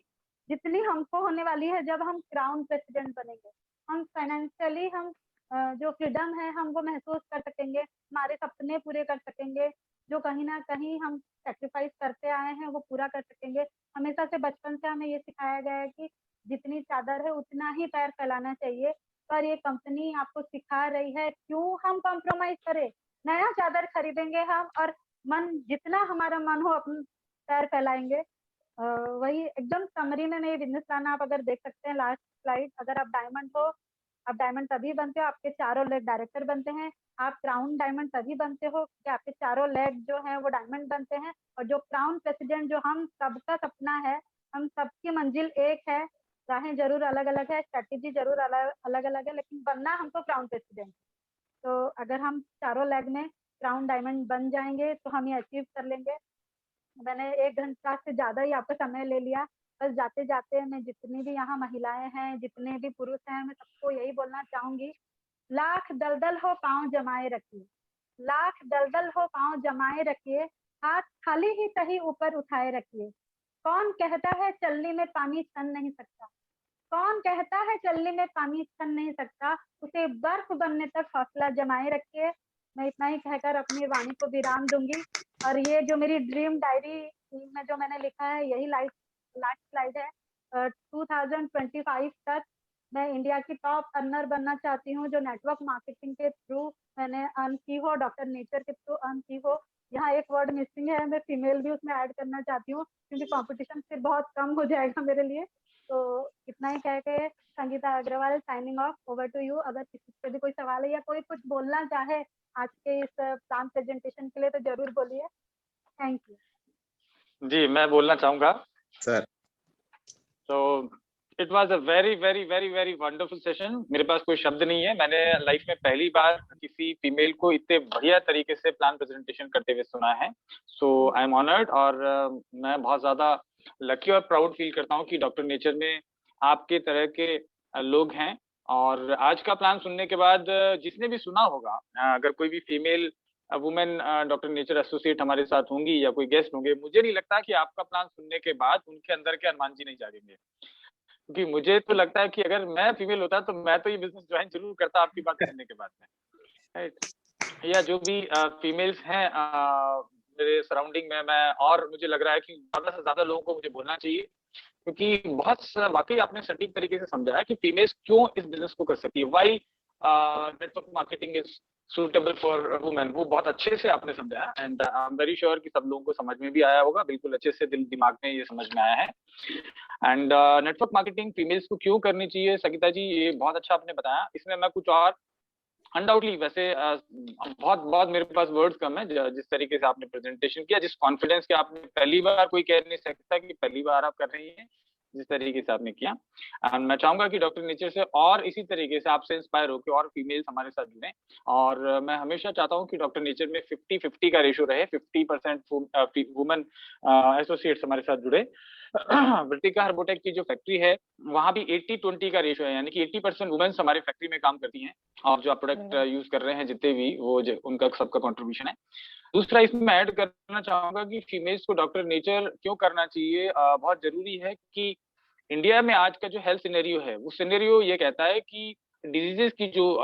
जितनी हमको होने वाली है जब हम क्राउन प्रेसिडेंट बनेंगे। हम फाइनेंशियली, हम जो फ्रीडम है हम वो महसूस कर सकेंगे, हमारे सपने पूरे कर सकेंगे, जो कहीं ना कहीं हम सेक्रीफाइस करते आए हैं वो पूरा कर सकेंगे। हमेशा से बचपन से हमें ये सिखाया गया है कि जितनी चादर है उतना ही पैर फैलाना चाहिए, पर ये कंपनी आपको सिखा रही है क्यों हम कॉम्प्रोमाइज करें। नया चादर खरीदेंगे हम, और मन जितना हमारा मन हो अपन पैर फैलाएंगे। वही एकदम समरी में ये बिजनेस प्लान आप अगर देख सकते हैं, लास्ट स्लाइड। अगर आप डायमंड हो, आप डायमंड तभी बनते हो आपके चारों लेग डायरेक्टर बनते हैं। आप क्राउन डायमंड तभी बनते हो कि आपके चारों लेग जो है वो डायमंड बनते हैं। और जो क्राउन प्रेसिडेंट, जो हम सबका सपना है, हम सबकी मंजिल एक है, राहें जरूर अलग अलग है, स्ट्रेटेजी जरूर अलग अलग है, लेकिन बनना हमको क्राउन प्रेसिडेंट। तो अगर हम चारों लेग में क्राउन डायमंड बन जाएंगे तो हम ये अचीव कर लेंगे। मैंने 1 घंटा से ज्यादा ही आपका समय ले लिया। बस जाते जाते मैं जितनी भी यहाँ महिलाएं हैं, जितने भी पुरुष हैं, मैं सबको यही बोलना चाहूंगी, लाख दलदल हो पांव जमाए रखिए, लाख दलदल हो पांव जमाए रखिए, हाथ खाली ही सही ऊपर उठाए रखिए। कौन कहता है चलनी में पानी छन नहीं सकता, कौन कहता है चलनी में पानी छन नहीं सकता, उसे बर्फ बनने तक हौसला जमाए रखिए। मैं इतना ही कहकर अपनी वाणी को विराम दूंगी। और ये जो मेरी ड्रीम डायरी में जो मैंने लिखा है, यही लास्ट स्लाइड है। 2025 तक मैं इंडिया की टॉप अर्नर बनना चाहती हूँ, जो नेटवर्क मार्केटिंग के थ्रू मैंने अर्न की हो, डॉक्टर नेचर के थ्रू अर्न की हो। यहाँ एक वर्ड मिसिंग है, मैं फीमेल भी उसमें ऐड करना चाहती हूँ, क्योंकि कंपटीशन फिर बहुत कम हो जाएगा मेरे लिए। तो इतना ही कह के Sangeeta Agarwal signing off, over to you. अगर किसी से भी कोई सवाल है या कोई कुछ बोलना चाहे आज के इस प्लान प्रेजेंटेशन के लिए तो जरूर बोलिए। Thank you. जी, मैं बोलना चाहूंगा सर। तो it was a very very very very wonderful session. मेरे पास कोई शब्द नहीं है। मैंने लाइफ में पहली बार किसी फीमेल को इतने बढ़िया तरीके से प्लान प्रेजेंटेशन करते हुए सुना है। सो आई एम ऑनर्ड, और मैं बहुत ज्यादा लकी और प्राउड फील करता हूँ कि डॉक्टर नेचर में आपके तरह के लोग हैं। और आज का प्लान सुनने के बाद जिसने भी सुना होगा, अगर कोई भी female women doctor nature associate हमारे साथ होंगी या कोई गेस्ट होंगे, मुझे नहीं लगता कि आपका प्लान सुनने के बाद उनके अंदर के हनुमान जी नहीं जागेंगे। क्योंकि मुझे तो लगता है कि अगर मैं फीमेल होता तो मैं तो ये बिजनेस ज्वाइन जरूर करता आपकी बात सुनने के बाद में, राइट। या जो भी फीमेल्स हैं मेरे सराउंडिंग में, मैं और मुझे लग रहा है कि ज्यादा से ज्यादा लोगों को मुझे बोलना चाहिए, क्योंकि वाकई आपने सटीक तरीके से समझाया कि फीमेल्स क्यों इस बिजनेस को कर सकती है, why network marketing is suitable for women, वो बहुत अच्छे से आपने समझाया। And I am very sure कि सब लोगों को समझ में भी आया होगा, बिल्कुल अच्छे से दिल दिमाग में ये समझ में आया है। एंड नेटवर्क मार्केटिंग फीमेल्स को क्यों करनी चाहिए, संगीता जी ये बहुत अच्छा आपने बताया। इसमें मैं कुछ और अनडाउटली वैसे बहुत बहुत मेरे पास वर्ड्स कम है, जिस तरीके से आपने प्रेजेंटेशन किया, जिस कॉन्फिडेंस के आपने, पहली बार कोई कह नहीं सकता कि पहली बार आप कर रही हैं, जिस तरीके से आपने किया। एंड मैं चाहूंगा कि डॉक्टर नेचर से और इसी तरीके से आपसे इंस्पायर होकर और फीमेल्स हमारे साथ जुड़े। और मैं हमेशा चाहता हूं कि डॉक्टर नेचर में 50-50 का रेशियो रहे, 50% वुमेन एसोसिएट्स हमारे साथ जुड़े। वर्टिका हर्बोटेक की जो फैक्ट्री है वहां भी 80-20 का रेशियो है, यानी कि 80% वुमेन्स हमारे फैक्ट्री में काम करती हैं, और जो आप प्रोडक्ट यूज कर रहे हैं जितने भी, वो उनका सबका कंट्रीब्यूशन है। दूसरा इसमें ऐड करना चाहूंगा कि फीमेल्स को डॉक्टर नेचर क्यों करना चाहिए, बहुत जरूरी है कि इंडिया में आज का जो हेल्थ सिनेरियो है, वो सिनेरियो ये कहता है कि डिजीजेस की जो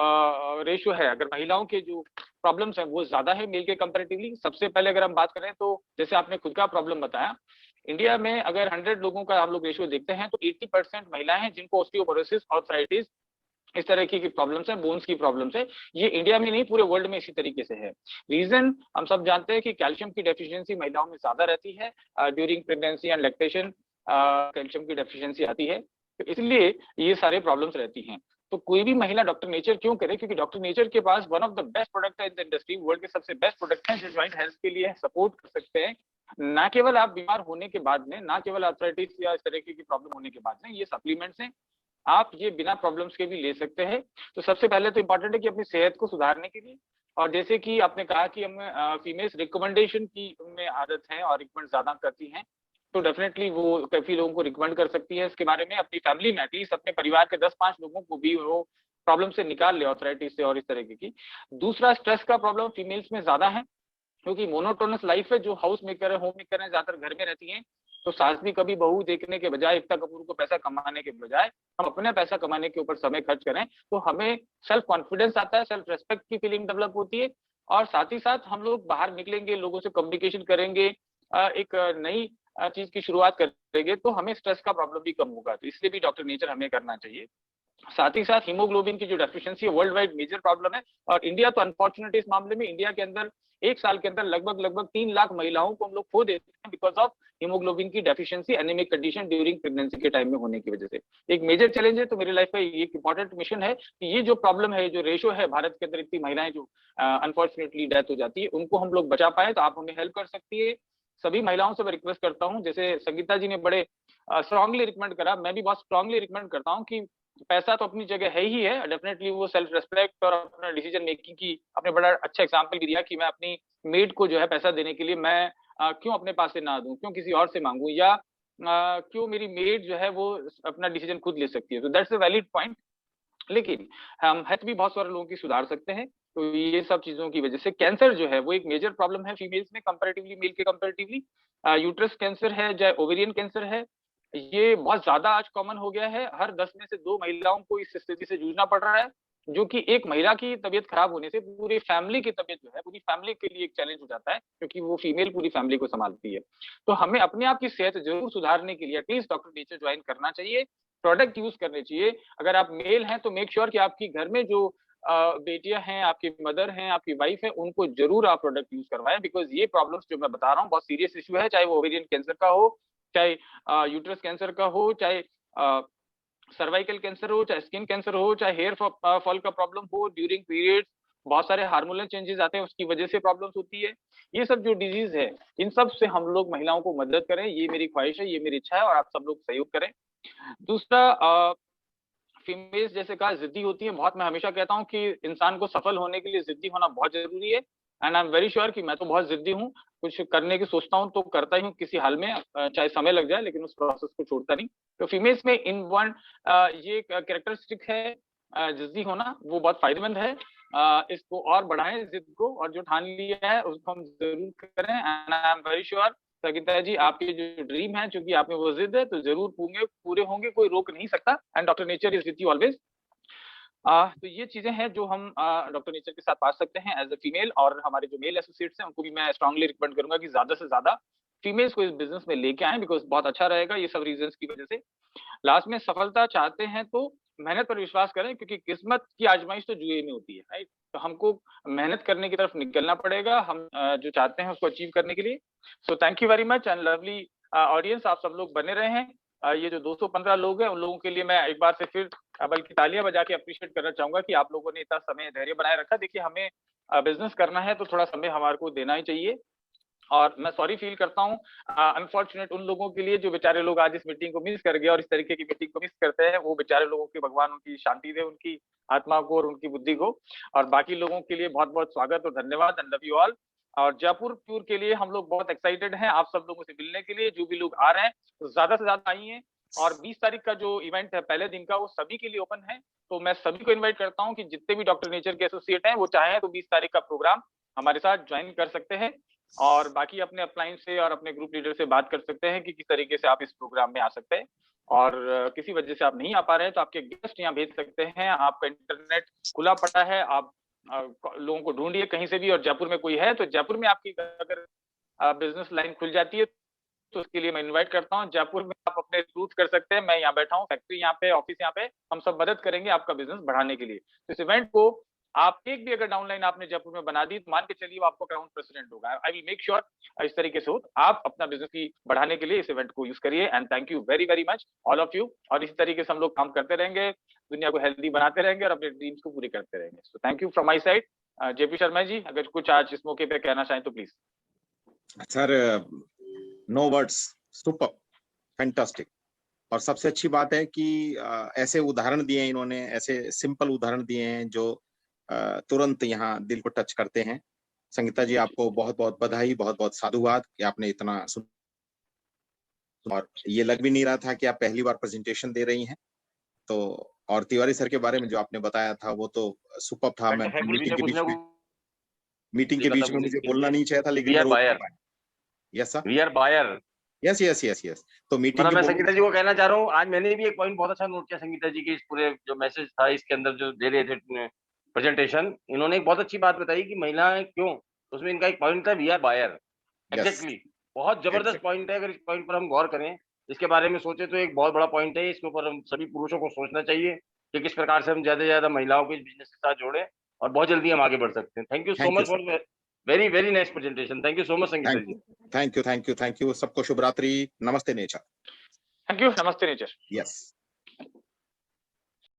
रेशियो है, अगर महिलाओं के जो प्रॉब्लम्स है वो ज्यादा है मेल के कंपैरेटिवली। सबसे पहले अगर हम बात करें तो जैसे आपने खुद का प्रॉब्लम बताया, इंडिया में अगर 100 लोगों का हम लोग रेशियो देखते हैं तो 80% महिलाएं हैं जिनको ऑस्टियोपोरोसिस, आर्थराइटिस, इस तरह की प्रॉब्लम्स है, बोन्स की प्रॉब्लम्स है। ये इंडिया में नहीं, पूरे वर्ल्ड में इसी तरीके से है। रीजन हम सब जानते हैं कि कैल्शियम की डेफिशिएंसी महिलाओं में ज्यादा रहती है, during pregnancy and lactation calcium की डेफिशिएंसी आती है, तो इसलिए ये सारे प्रॉब्लम्स रहती हैं। तो कोई भी महिला डॉक्टर नेचर क्यों करे, क्योंकि डॉक्टर नेचर के पास one of the best product है इन द इंडस्ट्री, वर्ल्ड के सबसे बेस्ट प्रोडक्ट हैं जो ज्वाइंट हेल्थ के लिए सपोर्ट कर सकते हैं। ना केवल आप बीमार होने के बाद में, ना केवल आर्थराइटिस या इस तरह की प्रॉब्लम होने के बाद में, ये सप्लीमेंट्स हैं, आप ये बिना प्रॉब्लम्स के भी ले सकते हैं। तो सबसे पहले तो इम्पोर्टेंट है कि अपनी सेहत को सुधारने के लिए, और जैसे कि आपने कहा कि हम फीमेल्स रिकमेंडेशन की उनमें आदत है और रिकमेंड ज्यादा करती हैं, तो डेफिनेटली वो काफी लोगों को रिकमेंड कर सकती है इसके बारे में। अपनी फैमिली में एटलीस्ट अपने परिवार के 10-5 लोगों को भी वो प्रॉब्लम से निकाल ले, आर्थराइटिस से और इस तरीके की। दूसरा, स्ट्रेस का प्रॉब्लम फीमेल्स में ज्यादा है, क्योंकि मोनोटोनस लाइफ है, जो हाउस मेकर है, होम मेकर है, ज्यादातर घर में रहती हैं। तो सास भी कभी बहू देखने के बजाय, एकता कपूर को पैसा कमाने के बजाय हम अपने पैसा कमाने के ऊपर समय खर्च करें, तो हमें सेल्फ कॉन्फिडेंस आता है, सेल्फ रेस्पेक्ट की फीलिंग डेवलप होती है, और साथ ही साथ हम लोग बाहर निकलेंगे, लोगों से कम्युनिकेशन करेंगे, एक नई चीज की शुरुआत करेंगे, तो हमें स्ट्रेस का प्रॉब्लम भी कम होगा। तो इसलिए भी डॉक्टर नेचर हमें करना चाहिए। साथ ही साथ हीमोग्लोबिन की जो डेफिशिएंसी है वर्ल्ड वाइड मेजर प्रॉब्लम है, और इंडिया तो अनफॉर्चुनेटली इस मामले में, इंडिया के अंदर एक साल के अंदर लगभग 3 लाख महिलाओं को हम लोग खो देते हैं बिकॉज ऑफ हीमोग्लोबिन की deficiency, anaemic condition during pregnancy के टाइम में होने की वजह से। एक मेजर चैलेंज है। तो मेरी लाइफ का एक इंपॉर्टेंट मिशन है कि ये जो प्रॉब्लम है, जो रेशो है, भारत के अंदर इतनी महिलाएं जो अनफॉर्चुनेटली डेथ हो जाती है, उनको हम लोग बचा पाए। तो आप हमें हेल्प कर सकती है। सभी महिलाओं से मैं रिक्वेस्ट करता हूँ, जैसे संगीता जी ने बड़े स्ट्रांगली रिकमेंड करा, मैं भी बहुत स्ट्रांगली रिकमेंड करता हूँ कि पैसा तो अपनी जगह है ही है, डेफिनेटली वो सेल्फ रेस्पेक्ट और अपना डिसीजन मेकिंग की आपने बड़ा अच्छा एग्जांपल भी दिया कि मैं अपनी मेड को जो है पैसा देने के लिए मैं क्यों अपने पास से ना दूं, क्यों किसी और से मांगूं, या क्यों मेरी मेड जो है वो अपना डिसीजन खुद ले सकती है। तो दैट्स अ वैलिड पॉइंट। लेकिन हम हेल्थ भी बहुत सारे लोगों की सुधार सकते हैं। तो ये सब चीजों की वजह से कैंसर जो है वो एक मेजर प्रॉब्लम है फीमेल्स में कंपैरेटिवली, मेल के कंपैरेटिवली। यूट्रस कैंसर है, चाहे ओवेरियन कैंसर है, ये बहुत ज्यादा आज कॉमन हो गया है। हर 10 में से 2 महिलाओं को इस स्थिति से जूझना पड़ रहा है, जो कि एक महिला की तबीयत खराब होने से पूरी फैमिली की तबीयत जो है, पूरी फैमिली के लिए एक चैलेंज हो जाता है, क्योंकि वो फीमेल पूरी फैमिली को संभालती है। तो हमें अपने आप की सेहत जरूर सुधारने के लिए एटलीस्ट डॉक्टर नेचर ज्वाइन करना चाहिए, प्रोडक्ट यूज करने चाहिए। अगर आप मेल हैं तो मेक श्योर कि आपकी घर में जो बेटियां हैं, आपकी मदर हैं, आपकी वाइफ है, उनको जरूर आप प्रोडक्ट यूज करवाएं, बिकॉज ये प्रॉब्लम्स जो मैं बता रहा हूँ बहुत सीरियस इशू है, चाहे वो ओवेरियन कैंसर का हो, चाहे यूट्रस कैंसर का हो, चाहे सर्वाइकल कैंसर हो, चाहे स्किन कैंसर हो, चाहे हेयर फॉल का प्रॉब्लम हो ड्यूरिंग पीरियड्स, बहुत सारे हार्मोनल चेंजेस आते हैं, उसकी वजह से प्रॉब्लम्स होती है। ये सब जो डिजीज है, इन सब से हम लोग महिलाओं को मदद करें, ये मेरी ख्वाहिश है, ये मेरी इच्छा है, और आप सब लोग सहयोग करें। दूसरा, फीमेल्स जैसे कहा जिद्दी होती है बहुत। मैं हमेशा कहता हूँ कि इंसान को सफल होने के लिए जिद्दी होना बहुत जरूरी है, and I am very sure कि मैं तो बहुत जिद्दी हूँ। कुछ करने की सोचता हूँ तो करता ही हूँ किसी हाल में, चाहे समय लग जाए, लेकिन उस प्रोसेस को छोड़ता नहीं। तो फीमेल्स में इन वन ये कैरेक्टरिस्टिक है, जिद्दी होना, वो बहुत फायदेमंद है। इसको और बढ़ाएं जिद को, और जो ठान लिया है उसको हम जरूर करें। And I am very sure Sangeeta ji, आपके जो ड्रीम है, चूंकि आप में वो जिद है, तो जरूर पूरे होंगे, कोई रोक नहीं सकता। And doctor nature is with you always. तो ये चीजें हैं जो हम डॉक्टर नेचर के साथ पा सकते हैं एज अ फीमेल। और हमारे जो मेल एसोसिएट्स हैं उनको भी मैं स्ट्रांगली रिकमेंड करूंगा कि ज्यादा से ज्यादा फीमेल्स को इस बिजनेस में लेके आए, बिकॉज बहुत अच्छा रहेगा ये सब रीजंस की वजह से। लास्ट में सफलता चाहते हैं तो मेहनत पर विश्वास करें, क्योंकि किस्मत की आजमाइश तो जुए में होती है, राइट। तो हमको मेहनत करने की तरफ निकलना पड़ेगा, हम जो चाहते हैं उसको अचीव करने के लिए। सो thank you very much and lovely audience, आप सब लोग बने रहे हैं। ये जो 215 लोग हैं उन लोगों के लिए मैं एक बार से फिर बल्कि तालियां बजा के अप्रिशिएट करना चाहूंगा कि आप लोगों ने इतना समय धैर्य बनाए रखा। देखिए, हमें बिजनेस करना है तो थोड़ा समय हमारे को देना ही चाहिए। और मैं सॉरी फील करता हूँ अनफॉर्चुनेट उन लोगों के लिए जो बेचारे लोग आज इस मीटिंग को मिस कर गए और इस तरीके की मीटिंग को मिस करते हैं। वो बेचारे लोगों के भगवान उनकी शांति दे, उनकी आत्मा को और उनकी बुद्धि को। और बाकी लोगों के लिए बहुत बहुत स्वागत और धन्यवाद एंड लव यू ऑल। और जयपुर टूर के लिए हम लोग बहुत एक्साइटेड हैं आप सब लोगों से मिलने के लिए। जो भी लोग आ रहे हैं तो ज्यादा से ज्यादा आइए। और 20 तारीख का जो इवेंट है पहले दिन का, वो सभी के लिए ओपन है। तो मैं सभी को इन्वाइट करता हूँ कि जितने भी डॉक्टर नेचर के एसोसिएट हैं वो चाहें तो 20 तारीख का प्रोग्राम हमारे साथ ज्वाइन कर सकते हैं। और बाकी अपने अपलाइन से और अपने ग्रुप लीडर से बात कर सकते हैं कि किस तरीके से आप इस प्रोग्राम में आ सकते हैं। और किसी वजह से आप नहीं आ पा रहे हैं तो आपके गेस्ट यहाँ भेज सकते हैं। आपका इंटरनेट खुला पड़ा है, आप लोगों को ढूंढिए कहीं से भी। और जयपुर में कोई है तो जयपुर में आपकी अगर बिजनेस लाइन खुल जाती है तो उसके लिए मैं इनवाइट करता हूँ। जयपुर में आप अपने रिक्रूट कर सकते हैं। मैं यहाँ बैठा हूँ, फैक्ट्री यहाँ पे, ऑफिस यहाँ पे, हम सब मदद करेंगे आपका बिजनेस बढ़ाने के लिए। तो इस इवेंट को आप एक भी अगर डाउनलाइन आपने जयपुर में बना दी तो मान के चलिए वो आपको क्राउन प्रेसिडेंट होगा। आई विल मेक श्योर इस तरीके से हो। आप अपना बिजनेस की बढ़ाने के लिए इस इवेंट को यूज करिए। And thank you very very much all of you. और इस तरीके से हम लोग काम करते रहेंगे, दुनिया को हेल्दी बनाते रहेंगे और अपने ड्रीम्स को पूरे करते रहेंगे। So thank you from my side. JP Sharma ji, अगर कुछ आज इस मौके पे कहना चाहें तो please. Sir, no words, super, fantastic. और सबसे अच्छी बात है कि ऐसे उदाहरण दिए हैं इन्होंने, ऐसे सिंपल उदाहरण दिए हैं जो तुरंत यहाँ दिल को टच करते हैं। संगीता जी, आपको बहुत बहुत बधाई, बहुत बहुत साधुवाद कि आपने इतना और ये लग भी नहीं रहा था कि आप पहली बार प्रेजेंटेशन दे रही हैं। तो और तिवारी सर के बारे में जो आपने बताया था वो तो सुपर था। मैं मीटिंग के बीच में मुझे बोलना नहीं चाहिए था, लेकिन yes sir, we are buyer. Yes. तो मीटिंग मैं संगीता जी को कहना चाह रहा हूँ, आज मैंने भी एक पॉइंट बहुत अच्छा नोट किया संगीता जी के इस पूरे जो मैसेज था इसके अंदर जो दे रहे थे प्रेजेंटेशन। इन्होंने एक बहुत अच्छी बात बताई कि महिलाएं क्यों, उसमें इनका एक पॉइंट था वी आर बायर। एग्जैक्टली, बहुत जबरदस्त पॉइंट है। अगर इस पॉइंट पर हम गौर करें, इसके बारे में सोचे तो एक बहुत बड़ा पॉइंट है। इसके ऊपर हम सभी पुरुषों को सोचना चाहिए कि किस प्रकार से हम ज्यादा से ज्यादा महिलाओं को इस बिजनेस के साथ जोड़ें और बहुत जल्दी हम आगे बढ़ सकते हैं। Thank you so much for very very nice presentation. Thank you so much Sangeeta ji. Thank you. सबको शुभ रात्रि। नमस्ते नेचर। Thank you. नमस्ते नेचर। यस।